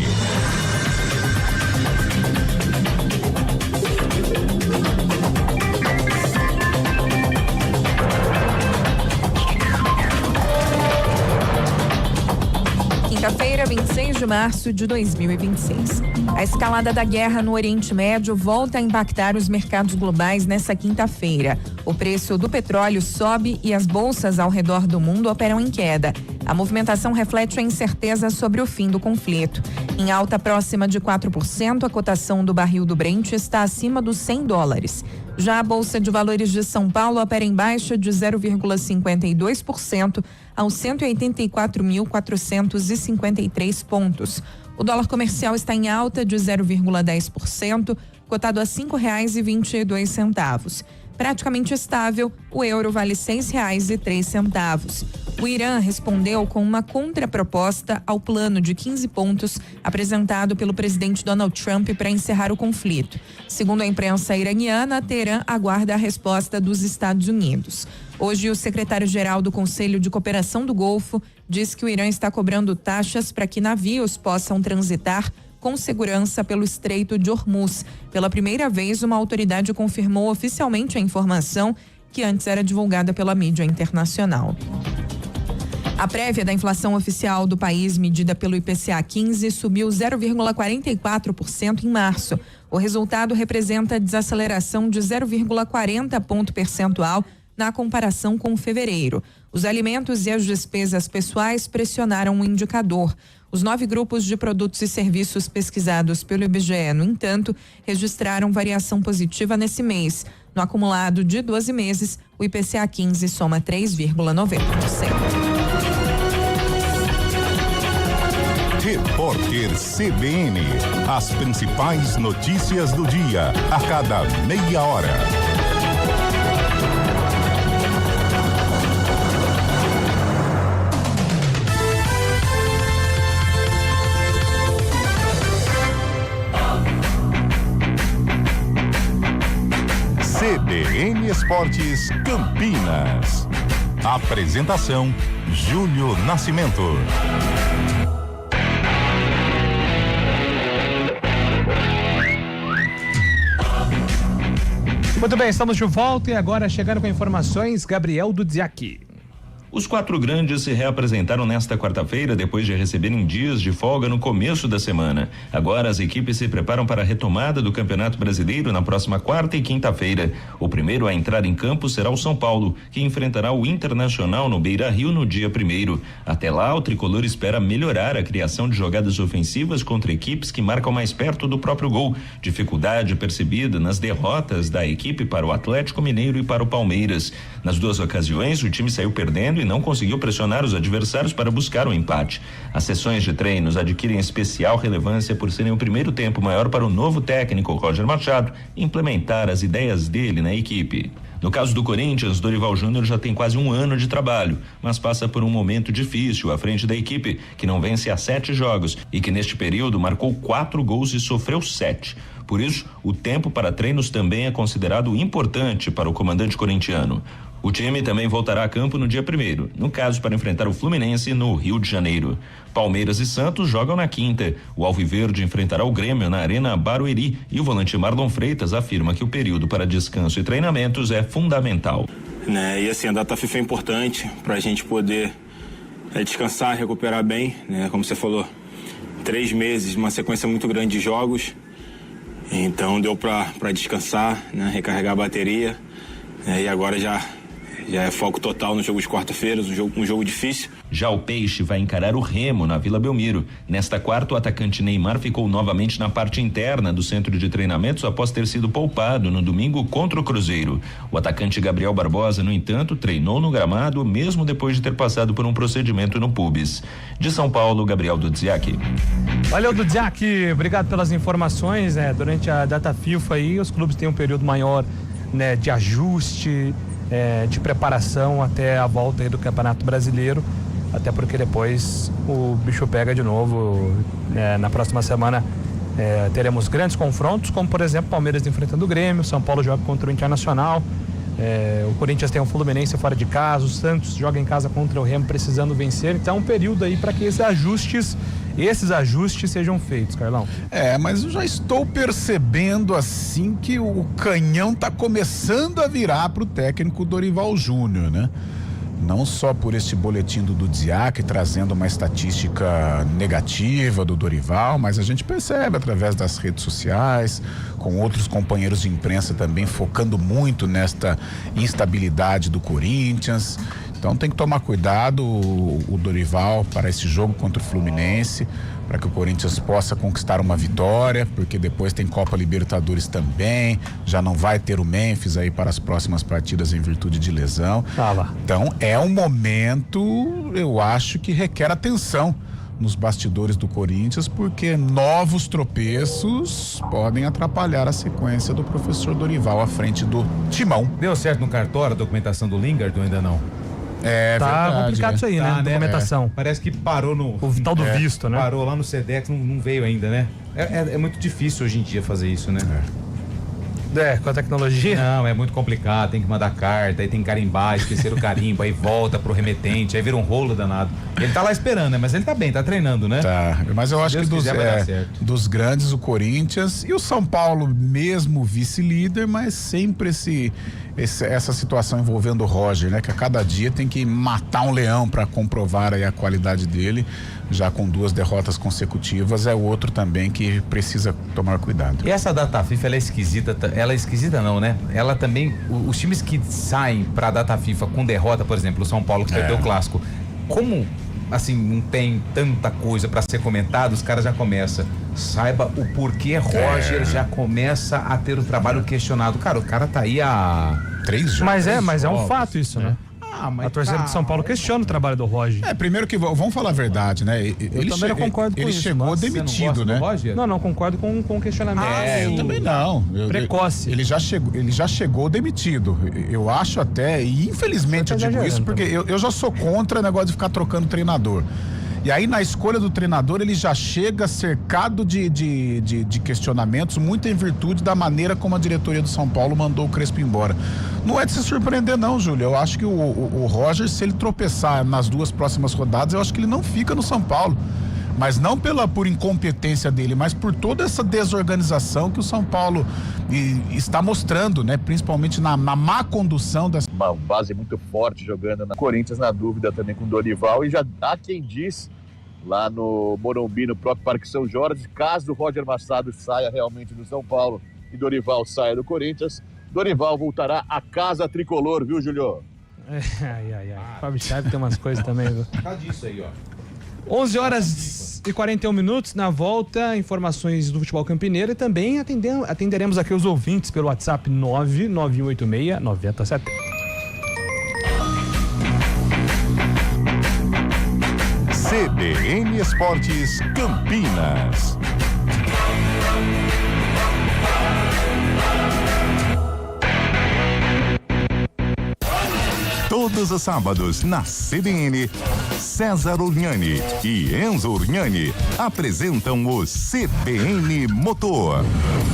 Quinta-feira, 26 de março de 2026. A escalada da guerra no Oriente Médio volta a impactar os mercados globais nesta quinta-feira. O preço do petróleo sobe e as bolsas ao redor do mundo operam em queda. A movimentação reflete a incerteza sobre o fim do conflito. Em alta próxima de 4%, a cotação do barril do Brent está acima dos $100. Já a Bolsa de Valores de São Paulo opera em baixa de 0,52% aos 184.453 pontos. O dólar comercial está em alta de 0,10%, cotado a R$ 5,22. Praticamente estável, o euro vale R$ 6,03. O Irã respondeu com uma contraproposta ao plano de 15 pontos apresentado pelo presidente Donald Trump para encerrar o conflito. Segundo a imprensa iraniana, Teherã aguarda a resposta dos Estados Unidos. Hoje, o secretário-geral do Conselho de Cooperação do Golfo diz que o Irã está cobrando taxas para que navios possam transitar com segurança pelo Estreito de Hormuz. Pela primeira vez, uma autoridade confirmou oficialmente a informação que antes era divulgada pela mídia internacional. A prévia da inflação oficial do país, medida pelo IPCA 15, subiu 0,44% em março. O resultado representa desaceleração de 0,40 ponto percentual na comparação com fevereiro. Os alimentos e as despesas pessoais pressionaram o indicador. Os 9 grupos de produtos e serviços pesquisados pelo IBGE, no entanto, registraram variação positiva nesse mês. No acumulado de 12 meses, o IPCA 15 soma 3,90%. Repórter CBN. As principais notícias do dia, a cada meia hora. CBN Esportes Campinas. Apresentação: Júlio Nascimento. Muito bem, estamos de volta e agora chegando com informações, Gabriel Dudziak. Os 4 grandes se reapresentaram nesta quarta-feira depois de receberem dias de folga no começo da semana. Agora as equipes se preparam para a retomada do Campeonato Brasileiro na próxima quarta e quinta-feira. O primeiro a entrar em campo será o São Paulo, que enfrentará o Internacional no Beira-Rio no dia 1º. Até lá, o tricolor espera melhorar a criação de jogadas ofensivas contra equipes que marcam mais perto do próprio gol. Dificuldade percebida nas derrotas da equipe para o Atlético Mineiro e para o Palmeiras. Nas 2 ocasiões, o time saiu perdendo e não conseguiu pressionar os adversários para buscar o empate. As sessões de treinos adquirem especial relevância por serem o primeiro tempo maior para o novo técnico Roger Machado implementar as ideias dele na equipe. No caso do Corinthians, Dorival Júnior já tem quase 1 ano de trabalho, mas passa por um momento difícil à frente da equipe, que não vence há 7 jogos e que neste período marcou 4 gols e sofreu 7. Por isso, o tempo para treinos também é considerado importante para o comandante corintiano. O time também voltará a campo no dia 1º, no caso para enfrentar o Fluminense no Rio de Janeiro. Palmeiras e Santos jogam na quinta. O Alviverde enfrentará o Grêmio na Arena Barueri e o volante Marlon Freitas afirma que o período para descanso e treinamentos é fundamental. E assim, a data FIFA é importante para a gente poder descansar, recuperar bem, né? Como você falou, 3 meses, uma sequência muito grande de jogos, então deu para descansar, né? Recarregar a bateria, e agora já Já é foco total no jogo de quarta-feira, um jogo difícil. Já o Peixe vai encarar o Remo na Vila Belmiro. Nesta quarta, o atacante Neymar ficou novamente na parte interna do centro de treinamentos após ter sido poupado no domingo contra o Cruzeiro. O atacante Gabriel Barbosa, no entanto, treinou no gramado mesmo depois de ter passado por um procedimento no pubis. De São Paulo, Gabriel Dudziak. Valeu, Dudziak, obrigado pelas informações. Durante a data FIFA aí, os clubes têm um período maior, né, de ajuste, de preparação até a volta aí do Campeonato Brasileiro, até porque depois o bicho pega de novo. Na próxima semana teremos grandes confrontos, como por exemplo Palmeiras enfrentando o Grêmio, São Paulo joga contra o Internacional, o Corinthians tem o Fluminense fora de casa, o Santos joga em casa contra o Remo precisando vencer, então é um período aí para que esses ajustes sejam feitos, Carlão. Mas eu já estou percebendo assim que o canhão tá começando a virar pro técnico Dorival Júnior, né? Não só por este boletim do Dudziak trazendo uma estatística negativa do Dorival, mas a gente percebe através das redes sociais, com outros companheiros de imprensa também focando muito nesta instabilidade do Corinthians. Então tem que tomar cuidado o Dorival para esse jogo contra o Fluminense, para que o Corinthians possa conquistar uma vitória, porque depois tem Copa Libertadores também, já não vai ter o Memphis aí para as próximas partidas em virtude de lesão. Então é um momento, eu acho, que requer atenção nos bastidores do Corinthians, porque novos tropeços podem atrapalhar a sequência do professor Dorival à frente do timão. Deu certo no cartório a documentação do Lingard ou ainda não? Tá verdade, complicado isso aí, né? Documentação. Parece que parou no... O tal do visto, né? Parou lá no SEDEX, não veio ainda, né? É muito difícil hoje em dia fazer isso, né? Com a tecnologia? Não, é muito complicado, tem que mandar carta, aí tem que carimbar, esquecer o carimbo, aí volta pro remetente, aí vira um rolo danado. Ele tá lá esperando, né? Mas ele tá bem, tá treinando, né? Tá, mas eu acho que dos grandes, o Corinthians e o São Paulo, mesmo vice-líder, mas sempre essa situação envolvendo o Roger, né? Que a cada dia tem que matar um leão para comprovar aí a qualidade dele, já com 2 derrotas consecutivas, é o outro também que precisa tomar cuidado. E essa data FIFA, ela é esquisita não, né? Ela também, os times que saem pra data FIFA com derrota, por exemplo, o São Paulo que perdeu o clássico, como assim, não tem tanta coisa pra ser comentado, os caras já começam. Saiba o porquê Roger já começa a ter o trabalho questionado. Cara, o cara tá aí há 3 jogos. Mas é um fato isso, né? A torcida de São Paulo questiona o trabalho do Roger. Primeiro que vamos falar a verdade, né? Eu também não concordo com isso. Ele chegou demitido, né? Não concordo com o questionamento. Eu também não. Precoce. Ele já chegou demitido. Eu acho até, e infelizmente eu digo isso, porque eu já sou contra o negócio de ficar trocando treinador. E aí, na escolha do treinador, ele já chega cercado de questionamentos, muito em virtude da maneira como a diretoria do São Paulo mandou o Crespo embora. Não é de se surpreender, não, Júlio. Eu acho que o Roger, se ele tropeçar nas 2 próximas rodadas, eu acho que ele não fica no São Paulo. Mas não por incompetência dele, mas por toda essa desorganização que o São Paulo está mostrando, né? Principalmente na má condução das... Uma base muito forte jogando na Corinthians, na dúvida também com o Dorival, e já há quem diz lá no Morumbi, no próprio Parque São Jorge, caso o Roger Machado saia realmente do São Paulo e Dorival saia do Corinthians, Dorival voltará à casa tricolor, viu, Julio? Fábio Chaves tem umas coisas também, viu? Tá disso aí, ó. 11 horas e 41 minutos, na volta, informações do futebol campineiro e também atenderemos aqui os ouvintes pelo WhatsApp 99186-9070. CBN Esportes Campinas. Todos os sábados na CBN, César Urgnani e Enzo Urgnani apresentam o CBN Motor,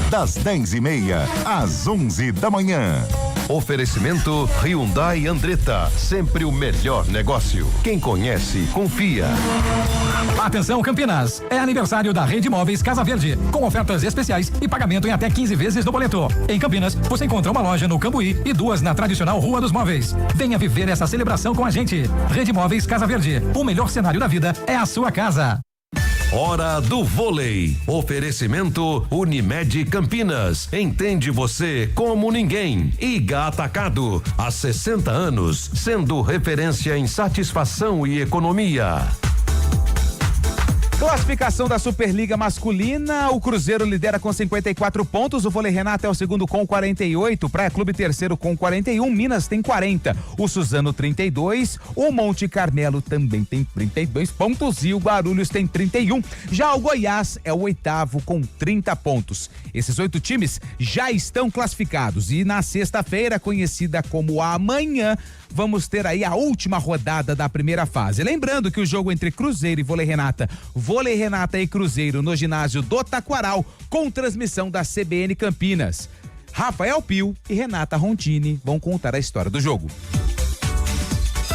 das 10h30 às 11 da manhã. Oferecimento Hyundai Andretta, sempre o melhor negócio. Quem conhece, confia. Atenção, Campinas, é aniversário da Rede Móveis Casa Verde, com ofertas especiais e pagamento em até 15 vezes no boleto. Em Campinas, você encontra uma loja no Cambuí e 2 na tradicional Rua dos Móveis. Venha viver essa celebração com a gente. Rede Móveis Casa Verde, o melhor cenário da vida é a sua casa. Hora do vôlei. Oferecimento Unimed Campinas. Entende você como ninguém. Iga Atacado. Há 60 anos, sendo referência em satisfação e economia. Classificação da Superliga Masculina, o Cruzeiro lidera com 54 pontos, o Vôlei Renata é o segundo com 48, Praia Clube terceiro com 41, Minas tem 40, o Suzano 32, o Monte Carmelo também tem 32 pontos e o Guarulhos tem 31. Já o Goiás é o oitavo com 30 pontos. Esses 8 times já estão classificados e na sexta-feira, conhecida como amanhã, vamos ter aí a última rodada da primeira fase. Lembrando que o jogo entre Cruzeiro e Vôlei Renata e Cruzeiro no ginásio do Taquaral, com transmissão da CBN Campinas. Rafael Pio e Renata Rontini vão contar a história do jogo.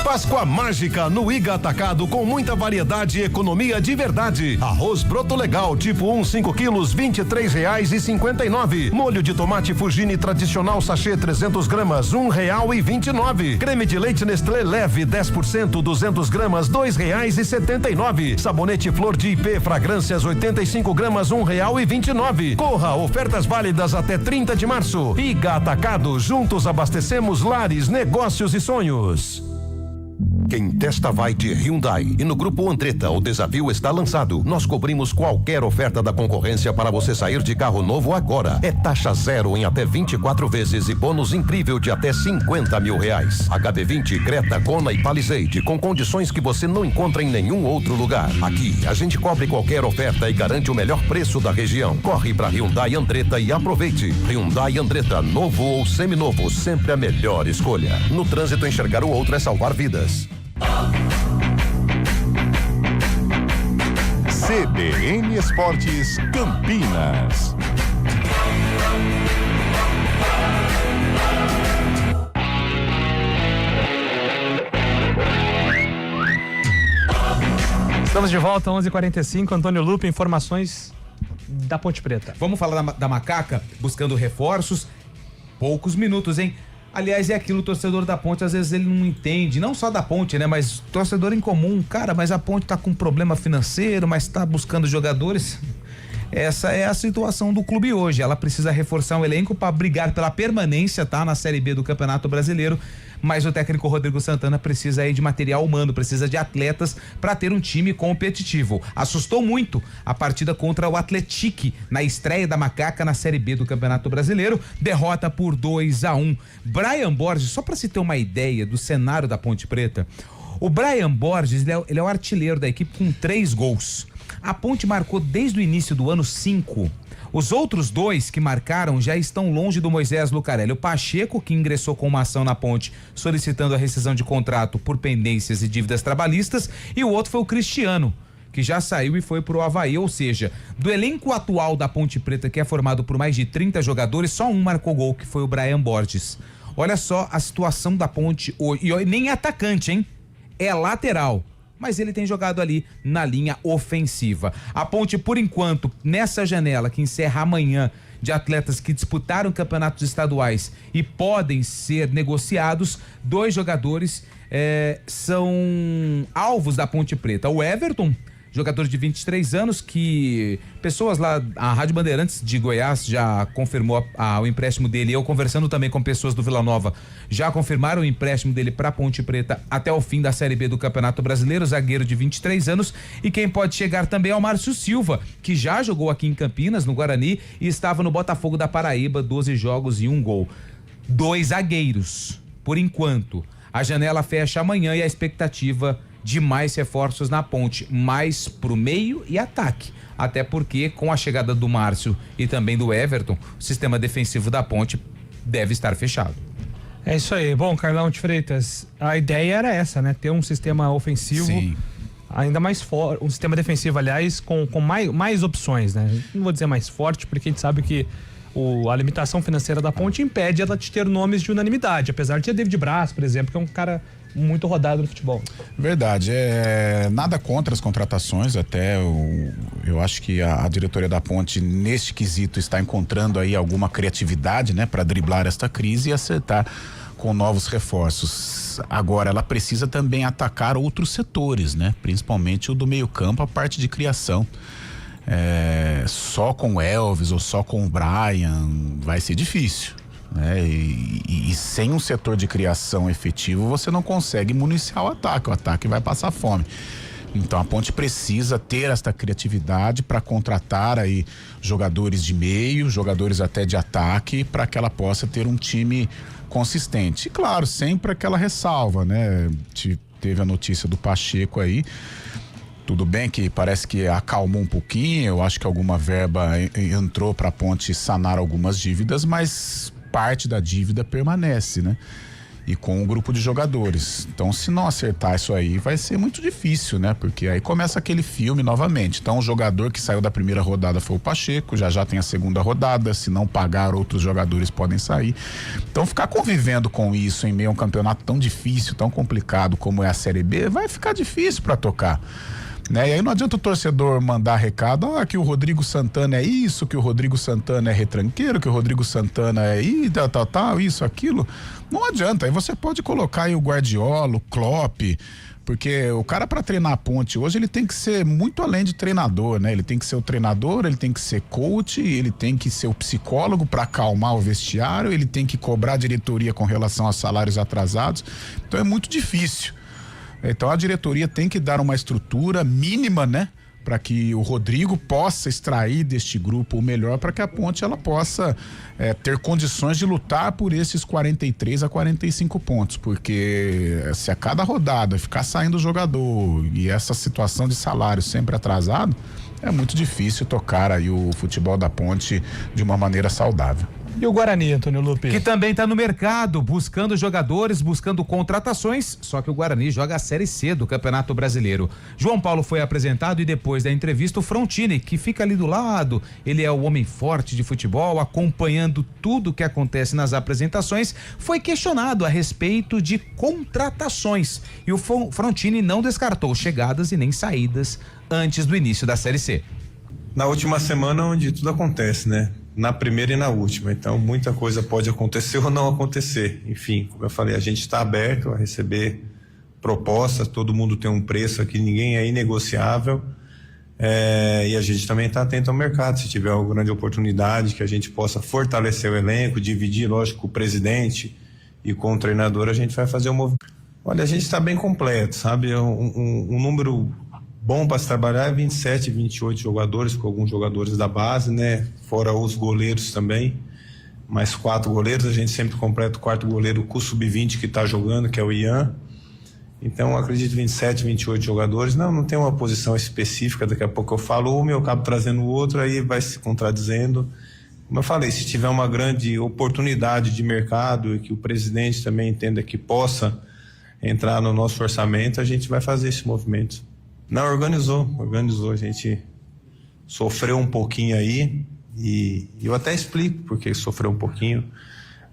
Páscoa mágica no Iga Atacado com muita variedade e economia de verdade. Arroz broto legal tipo 1 5 quilos R$23,59. Molho de tomate Fugini tradicional sachê 300 gramas R$1,29. Creme de leite Nestlé leve 10% 200 gramas R$2,79. Sabonete Flor de IP fragrâncias 85 gramas R$1,29. Corra, ofertas válidas até 30 de março. Iga Atacado, juntos abastecemos lares, negócios e sonhos. Quem testa vai de Hyundai e no Grupo Andretta o desafio está lançado. Nós cobrimos qualquer oferta da concorrência para você sair de carro novo agora. É taxa zero em até 24 vezes e bônus incrível de até R$50 mil. HB20, Creta, Kona e Palisade com condições que você não encontra em nenhum outro lugar. Aqui a gente cobre qualquer oferta e garante o melhor preço da região. Corre para Hyundai Andretta e aproveite. Hyundai Andretta, novo ou seminovo, sempre a melhor escolha. No trânsito, enxergar o outro é salvar vidas. CBN Esportes Campinas. Estamos de volta, 11h45. Antônio Lupe, informações da Ponte Preta. Vamos falar da Macaca, buscando reforços. Poucos minutos, hein? Aliás, é aquilo, o torcedor da Ponte, às vezes ele não entende, não só da Ponte, né? Mas torcedor em comum, cara, mas a Ponte tá com problema financeiro, mas tá buscando jogadores. Essa é a situação do clube hoje. Ela precisa reforçar um elenco para brigar pela permanência, tá? Na Série B do Campeonato Brasileiro. Mas o técnico Rodrigo Santana precisa aí de material humano, precisa de atletas para ter um time competitivo. Assustou muito a partida contra o Atlético na estreia da Macaca na Série B do Campeonato Brasileiro, derrota por 2-1. Brian Borges, só para se ter uma ideia do cenário da Ponte Preta, o Brian Borges, ele é o artilheiro da equipe com 3 gols. A Ponte marcou desde o início do ano 5. Os outros 2 que marcaram já estão longe do Moisés Lucarelli. O Pacheco, que ingressou com uma ação na Ponte solicitando a rescisão de contrato por pendências e dívidas trabalhistas, e o outro foi o Cristiano, que já saiu e foi pro Avaí. Ou seja, do elenco atual da Ponte Preta, que é formado por mais de 30 jogadores, só um marcou gol, que foi o Brian Borges. Olha só a situação da Ponte hoje. E nem é atacante, hein? É lateral. Mas ele tem jogado ali na linha ofensiva. A Ponte, por enquanto, nessa janela que encerra amanhã, de atletas que disputaram campeonatos estaduais e podem ser negociados, 2 jogadores são alvos da Ponte Preta. O Everton, jogador de 23 anos, que pessoas lá, a Rádio Bandeirantes de Goiás já confirmou o empréstimo dele. Eu conversando também com pessoas do Vila Nova, já confirmaram o empréstimo dele para Ponte Preta até o fim da Série B do Campeonato Brasileiro, zagueiro de 23 anos. E quem pode chegar também é o Márcio Silva, que já jogou aqui em Campinas, no Guarani, e estava no Botafogo da Paraíba, 12 jogos e 1 gol. 2 zagueiros, por enquanto. A janela fecha amanhã e a expectativa de mais reforços na Ponte, mais pro meio e ataque. Até porque, com a chegada do Márcio e também do Everton, o sistema defensivo da Ponte deve estar fechado. É isso aí. Bom, Carlão de Freitas, a ideia era essa, né? Ter um sistema ofensivo. Sim. Ainda mais forte, um sistema defensivo, aliás, com mais opções, né? Não vou dizer mais forte, porque a gente sabe que a limitação financeira da Ponte impede ela de ter nomes de unanimidade, apesar de ter David Braz, por exemplo, que é um cara muito rodado no futebol. Verdade, nada contra as contratações, até eu acho que a diretoria da Ponte neste quesito está encontrando aí alguma criatividade, né, para driblar esta crise e acertar com novos reforços. Agora, ela precisa também atacar outros setores, né? Principalmente o do meio-campo, a parte de criação. Só com o Elvis ou só com o Brian vai ser difícil, né? E sem um setor de criação efetivo, você não consegue municiar o ataque vai passar fome. Então a Ponte precisa ter esta criatividade para contratar aí jogadores de meio, jogadores até de ataque, para que ela possa ter um time consistente. E claro, sempre aquela ressalva, né? Teve a notícia do Pacheco aí. Tudo bem que parece que acalmou um pouquinho, eu acho que alguma verba entrou para a Ponte sanar algumas dívidas, mas parte da dívida permanece, né? E com um grupo de jogadores. Então, se não acertar isso aí, vai ser muito difícil, né? Porque aí começa aquele filme novamente. Então, o jogador que saiu da primeira rodada foi o Pacheco, já tem a segunda rodada, se não pagar, outros jogadores podem sair. Então, ficar convivendo com isso em meio a um campeonato tão difícil, tão complicado como é a Série B, vai ficar difícil para tocar. Né? E aí não adianta o torcedor mandar recado, que o Rodrigo Santana é isso, que o Rodrigo Santana é retranqueiro, que o Rodrigo Santana é tal, isso, aquilo. Não adianta, aí você pode colocar aí o Guardiola, o Klopp, porque o cara para treinar a Ponte hoje, ele tem que ser muito além de treinador, né? Ele tem que ser o treinador, ele tem que ser coach, ele tem que ser o psicólogo para acalmar o vestiário, ele tem que cobrar a diretoria com relação aos salários atrasados. Então é muito difícil. Então a diretoria tem que dar uma estrutura mínima, né? Para que o Rodrigo possa extrair deste grupo o melhor, para que a Ponte ela possa ter condições de lutar por esses 43 a 45 pontos, porque se a cada rodada ficar saindo jogador e essa situação de salário sempre atrasado, é muito difícil tocar aí o futebol da Ponte de uma maneira saudável. E o Guarani, Antônio Lupe? Que também está no mercado, buscando jogadores, buscando contratações, só que o Guarani joga a Série C do Campeonato Brasileiro. João Paulo foi apresentado e depois da entrevista o Frontini, que fica ali do lado, ele é o homem forte de futebol, acompanhando tudo que acontece nas apresentações, foi questionado a respeito de contratações. E o Frontini não descartou chegadas e nem saídas antes do início da Série C. Na última semana onde tudo acontece, né? Na primeira e na última, então muita coisa pode acontecer ou não acontecer. Enfim, como eu falei, a gente está aberto a receber propostas, todo mundo tem um preço aqui, ninguém é inegociável, e a gente também está atento ao mercado. Se tiver uma grande oportunidade que a gente possa fortalecer o elenco, dividir, lógico, com o presidente e com o treinador, a gente vai fazer um movimento. Olha, a gente está bem completo, sabe? Um número bom para se trabalhar é 27, 28 jogadores, com alguns jogadores da base, né? Fora os goleiros também, mais 4 goleiros, a gente sempre completa o 4º goleiro com o sub-20 que está jogando, que é o Ian. Então, acredito 27, 28 jogadores. Não tem uma posição específica, daqui a pouco eu falo um, eu acabo trazendo o outro, aí vai se contradizendo. Como eu falei, se tiver uma grande oportunidade de mercado e que o presidente também entenda que possa entrar no nosso orçamento, a gente vai fazer esse movimento. Não, organizou, a gente sofreu um pouquinho aí e eu até explico porque sofreu um pouquinho.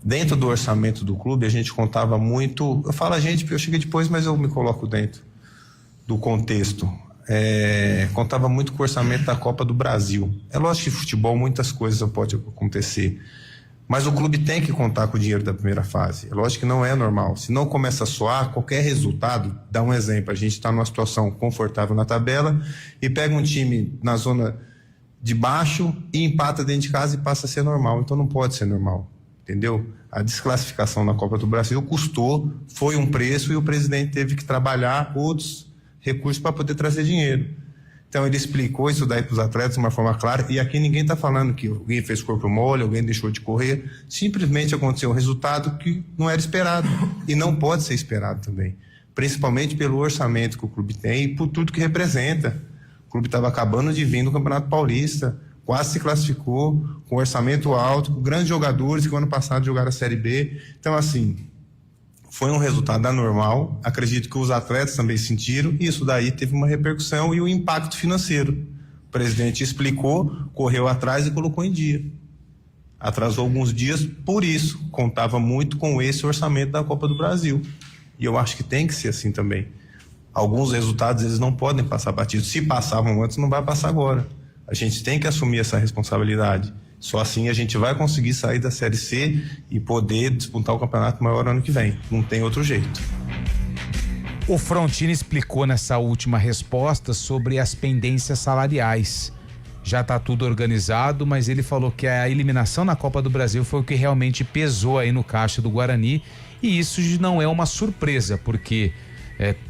Dentro do orçamento do clube a gente contava muito, eu falo a gente porque eu cheguei depois, mas eu me coloco dentro do contexto. Contava muito com o orçamento da Copa do Brasil. É lógico que futebol muitas coisas podem acontecer, mas o clube tem que contar com o dinheiro da primeira fase. É lógico que não é normal. Se não começa a soar, qualquer resultado, dá um exemplo, a gente está numa situação confortável na tabela e pega um time na zona de baixo e empata dentro de casa e passa a ser normal. Então não pode ser normal, entendeu? A desclassificação na Copa do Brasil custou, foi um preço e o presidente teve que trabalhar outros recursos para poder trazer dinheiro. Então ele explicou isso daí para os atletas de uma forma clara, e aqui ninguém está falando que alguém fez corpo mole, alguém deixou de correr, simplesmente aconteceu um resultado que não era esperado e não pode ser esperado também, principalmente pelo orçamento que o clube tem e por tudo que representa. O clube estava acabando de vir no Campeonato Paulista, quase se classificou, com orçamento alto, com grandes jogadores que no ano passado jogaram a Série B. Então assim, foi um resultado anormal, acredito que os atletas também sentiram, e isso daí teve uma repercussão e um impacto financeiro. O presidente explicou, correu atrás e colocou em dia. Atrasou alguns dias, por isso, contava muito com esse orçamento da Copa do Brasil. E eu acho que tem que ser assim também. Alguns resultados, eles não podem passar batidos. Se passavam antes, não vai passar agora. A gente tem que assumir essa responsabilidade. Só assim a gente vai conseguir sair da Série C e poder disputar o campeonato maior ano que vem. Não tem outro jeito. O Frontini explicou nessa última resposta sobre as pendências salariais. Já está tudo organizado, mas ele falou que a eliminação na Copa do Brasil foi o que realmente pesou aí no caixa do Guarani, e isso não é uma surpresa, porque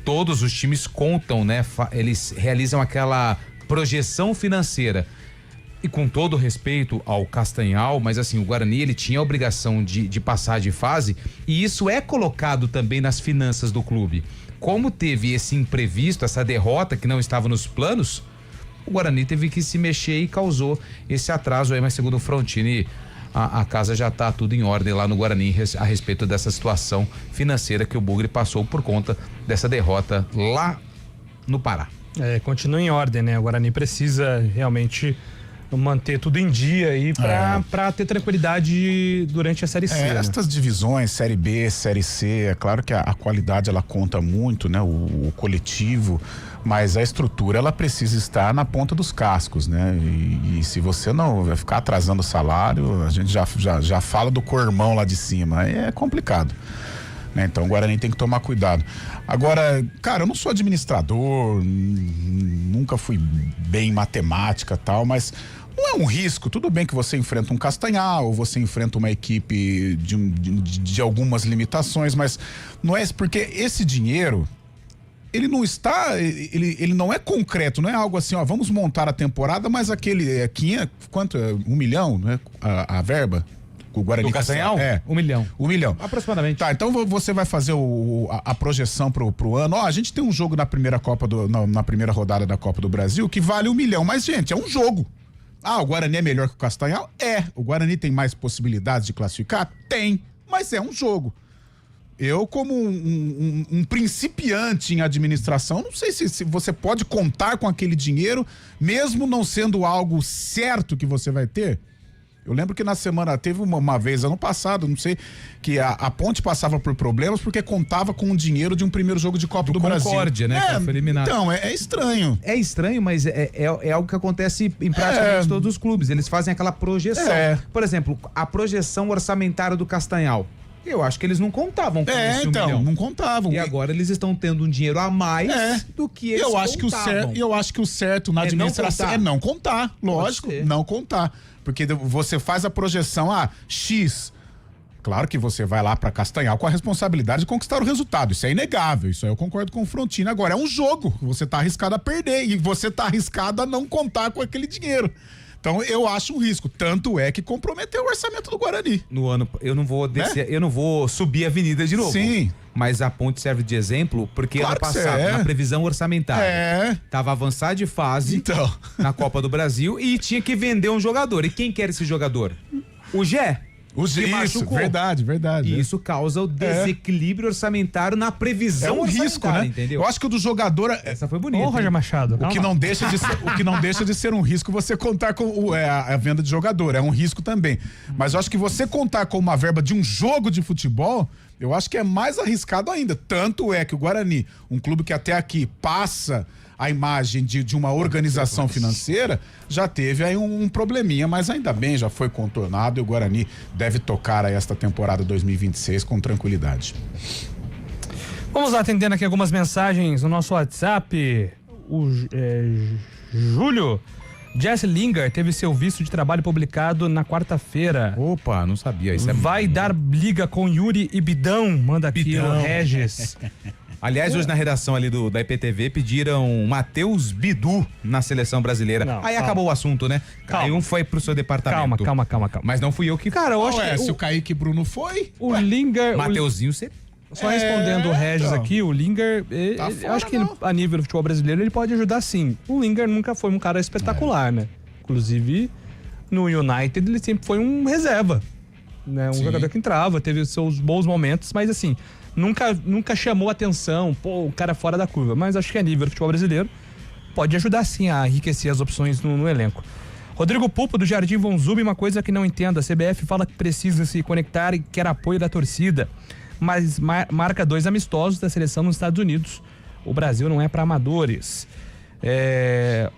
todos os times contam, né? Eles realizam aquela projeção financeira. E com todo respeito ao Castanhal, mas assim, o Guarani ele tinha a obrigação de passar de fase, e isso é colocado também nas finanças do clube. Como teve esse imprevisto, essa derrota que não estava nos planos, o Guarani teve que se mexer e causou esse atraso aí, mas segundo o Frontini, a casa já está tudo em ordem lá no Guarani a respeito dessa situação financeira que o Bugre passou por conta dessa derrota lá no Pará. Continua em ordem, né? O Guarani precisa realmente manter tudo em dia aí pra ter tranquilidade durante a Série C. Estas divisões, Série B, Série C, é claro que a qualidade ela conta muito, né? O coletivo, mas a estrutura ela precisa estar na ponta dos cascos, né? E se você não vai ficar atrasando o salário, a gente já fala do cormão lá de cima, é complicado. Então o Guarani tem que tomar cuidado. Agora, cara, eu não sou administrador, nunca fui bem em matemática e tal, mas não é um risco. Tudo bem que você enfrenta um Castanhal, ou você enfrenta uma equipe de algumas limitações, mas não é porque esse dinheiro ele não está, ele não é concreto, não é algo assim, ó, vamos montar a temporada, mas aquele quanto? 1 milhão, né? A verba? O Guarani do Castanhal? 1 milhão. 1 milhão. Aproximadamente. Tá, então você vai fazer a projeção pro ano. A gente tem um jogo na primeira na primeira rodada da Copa do Brasil que vale 1 milhão. Mas, gente, é um jogo. O Guarani é melhor que o Castanhal? O Guarani tem mais possibilidades de classificar? Tem. Mas é um jogo. Eu, como um principiante em administração, não sei se você pode contar com aquele dinheiro, mesmo não sendo algo certo que você vai ter. Eu lembro que na semana, teve uma vez, ano passado, não sei, que a Ponte passava por problemas porque contava com o dinheiro de um primeiro jogo de Copa do Brasil. Concórdia, né? Que foi eliminado. Então, é estranho. É estranho, mas é algo que acontece em praticamente todos os clubes. Eles fazem aquela projeção. Por exemplo, a projeção orçamentária do Castanhal. Eu acho que eles não contavam com esse 1 milhão. Não contavam. E agora eles estão tendo um dinheiro a mais do que eles contavam. Eu acho que o certo na administração é não contar, lógico, não contar. Porque você faz a projeção, X. Claro que você vai lá para Castanhal com a responsabilidade de conquistar o resultado. Isso é inegável. Isso aí eu concordo com o Frontini. Agora, é um jogo. Você tá arriscado a perder e você tá arriscado a não contar com aquele dinheiro. Então, eu acho um risco. Tanto é que comprometeu o orçamento do Guarani. No ano, eu não vou descer, eu não vou subir a avenida de novo. Sim. Mas a Ponte serve de exemplo, porque ano passado, na previsão orçamentária, tava avançado de fase na Copa do Brasil e tinha que vender um jogador. E quem quer esse jogador? O Gé. Isso, verdade. E isso causa o desequilíbrio orçamentário na previsão risco, né? Entendeu? Eu acho que o do jogador... Essa foi bonita. Roger Machado. O que não deixa de ser um risco você contar com a venda de jogador. É um risco também. Mas eu acho que você contar com uma verba de um jogo de futebol, eu acho que é mais arriscado ainda. Tanto é que o Guarani, um clube que até aqui passa a imagem de uma organização financeira, já teve aí um probleminha, mas ainda bem, já foi contornado e o Guarani deve tocar aí esta temporada 2026 com tranquilidade. Vamos lá, atendendo aqui algumas mensagens no nosso WhatsApp. O Júlio Jesse Lingard teve seu visto de trabalho publicado na quarta-feira. Opa, não sabia. Isso vai dar liga com Yuri e Bidão, manda aqui o Regis. Aliás, hoje na redação ali da IPTV pediram Matheus Bidu na seleção brasileira. Aí acabou o assunto, né? Calma. Foi pro seu departamento. Calma. Mas não fui eu que... Cara, eu acho que... Se o Kaique Bruno foi... O Lingard... Mateuzinho, você... Só respondendo o Regis aqui, o Lingard, acho que a nível do futebol brasileiro ele pode ajudar sim. O Lingard nunca foi um cara espetacular, né? Inclusive, no United ele sempre foi um reserva, né? Um jogador que entrava, teve seus bons momentos, mas assim... Nunca chamou atenção, o cara fora da curva. Mas acho que a nível do futebol brasileiro pode ajudar sim a enriquecer as opções no elenco. Rodrigo Pupo, do Jardim Vonzubi, uma coisa que não entendo: a CBF fala que precisa se conectar e quer apoio da torcida, mas marca 2 amistosos da seleção nos Estados Unidos. O Brasil não é para amadores.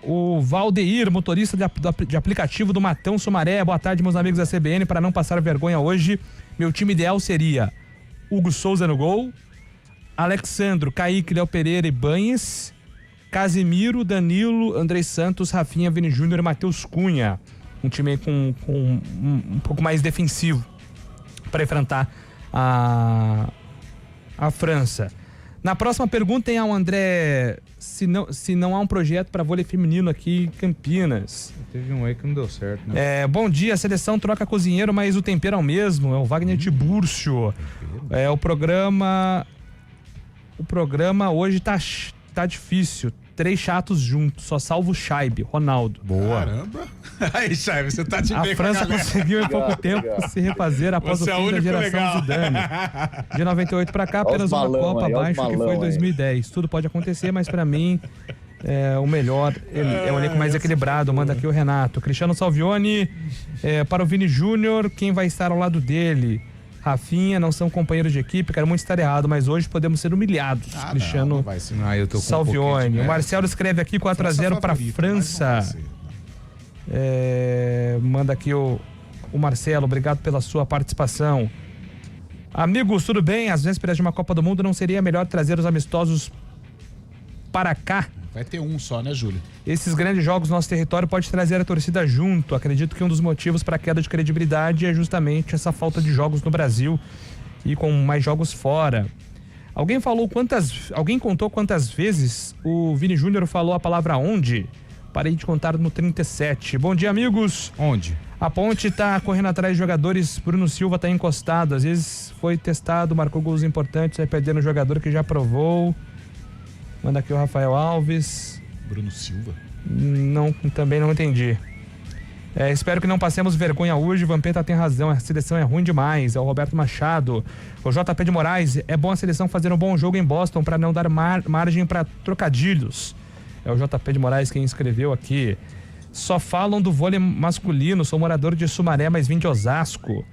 O Valdeir, motorista de aplicativo do Matão Sumaré. Boa tarde, meus amigos da CBN. Para não passar vergonha hoje, meu time ideal seria Hugo Souza no gol, Alexandro, Kaique, Léo Pereira e Banhes, Casimiro, Danilo, Andrei Santos, Rafinha, Vini Júnior e Matheus Cunha. Um time com um pouco mais defensivo para enfrentar a França. Na próxima pergunta tem ao André se não há um projeto para vôlei feminino aqui em Campinas. Teve um aí que não deu certo, né? Bom dia, a seleção troca cozinheiro, mas o tempero é o mesmo, é o Wagner Tiburcio. O programa hoje tá difícil. 3 chatos juntos, só salvo o Scheibe, Ronaldo. Boa. Caramba. Aí, Scheibe, você tá de bem. A França conseguiu em pouco tempo se refazer após o fim da geração Zidane. De 98 pra cá, apenas uma Copa abaixo que foi em 2010. Tudo pode acontecer, mas pra mim o melhor é o elenco mais equilibrado. Manda aqui o Renato. Cristiano Salvioni, para o Vini Júnior, quem vai estar ao lado dele? Rafinha, não são companheiros de equipe, quero muito estar errado, mas hoje podemos ser humilhados. Cristiano Salvioni. O Marcelo escreve aqui 4-0 para a França. Manda aqui o Marcelo, obrigado pela sua participação. Amigos, tudo bem? Às vésperas de uma Copa do Mundo, não seria melhor trazer os amistosos para cá? Vai ter um só, né, Júlio? Esses grandes jogos, nosso território pode trazer a torcida junto. Acredito que um dos motivos para a queda de credibilidade é justamente essa falta de jogos no Brasil e com mais jogos fora. Alguém contou quantas vezes o Vini Júnior falou a palavra onde? Parei de contar no 37. Bom dia, amigos. Onde? A Ponte tá correndo atrás de jogadores. Bruno Silva tá encostado. Às vezes foi testado, marcou gols importantes, vai perdendo um jogador que já provou. Manda aqui o Rafael Alves. Bruno Silva? Não, também não entendi. Espero que não passemos vergonha hoje. Vampeta tem razão, a seleção é ruim demais. É o Roberto Machado. O JP de Moraes, é bom a seleção fazer um bom jogo em Boston para não dar margem para trocadilhos. É o JP de Moraes quem escreveu aqui. Só falam do vôlei masculino. Sou morador de Sumaré, mas vim de Osasco.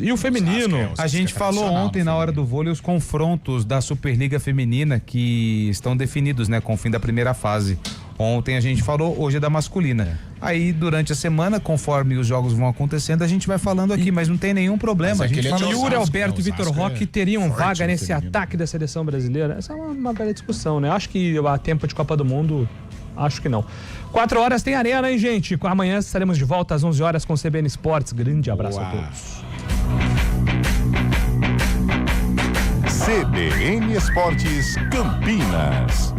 E o feminino? A gente falou ontem na hora do vôlei os confrontos da Superliga Feminina que estão definidos, né, com o fim da primeira fase. Ontem a gente falou, hoje é da masculina. Aí durante a semana, conforme os jogos vão acontecendo, a gente vai falando aqui, mas não tem nenhum problema. A gente fala... Yuri Alberto e Vitor Roque teriam vaga nesse ataque da seleção brasileira? Essa é uma velha discussão, né? Acho que a tempo de Copa do Mundo, acho que não. 4 horas tem arena, hein, gente? Amanhã estaremos de volta às 11 horas com o CBN Esportes. Grande abraço a todos. CBN Esportes Campinas.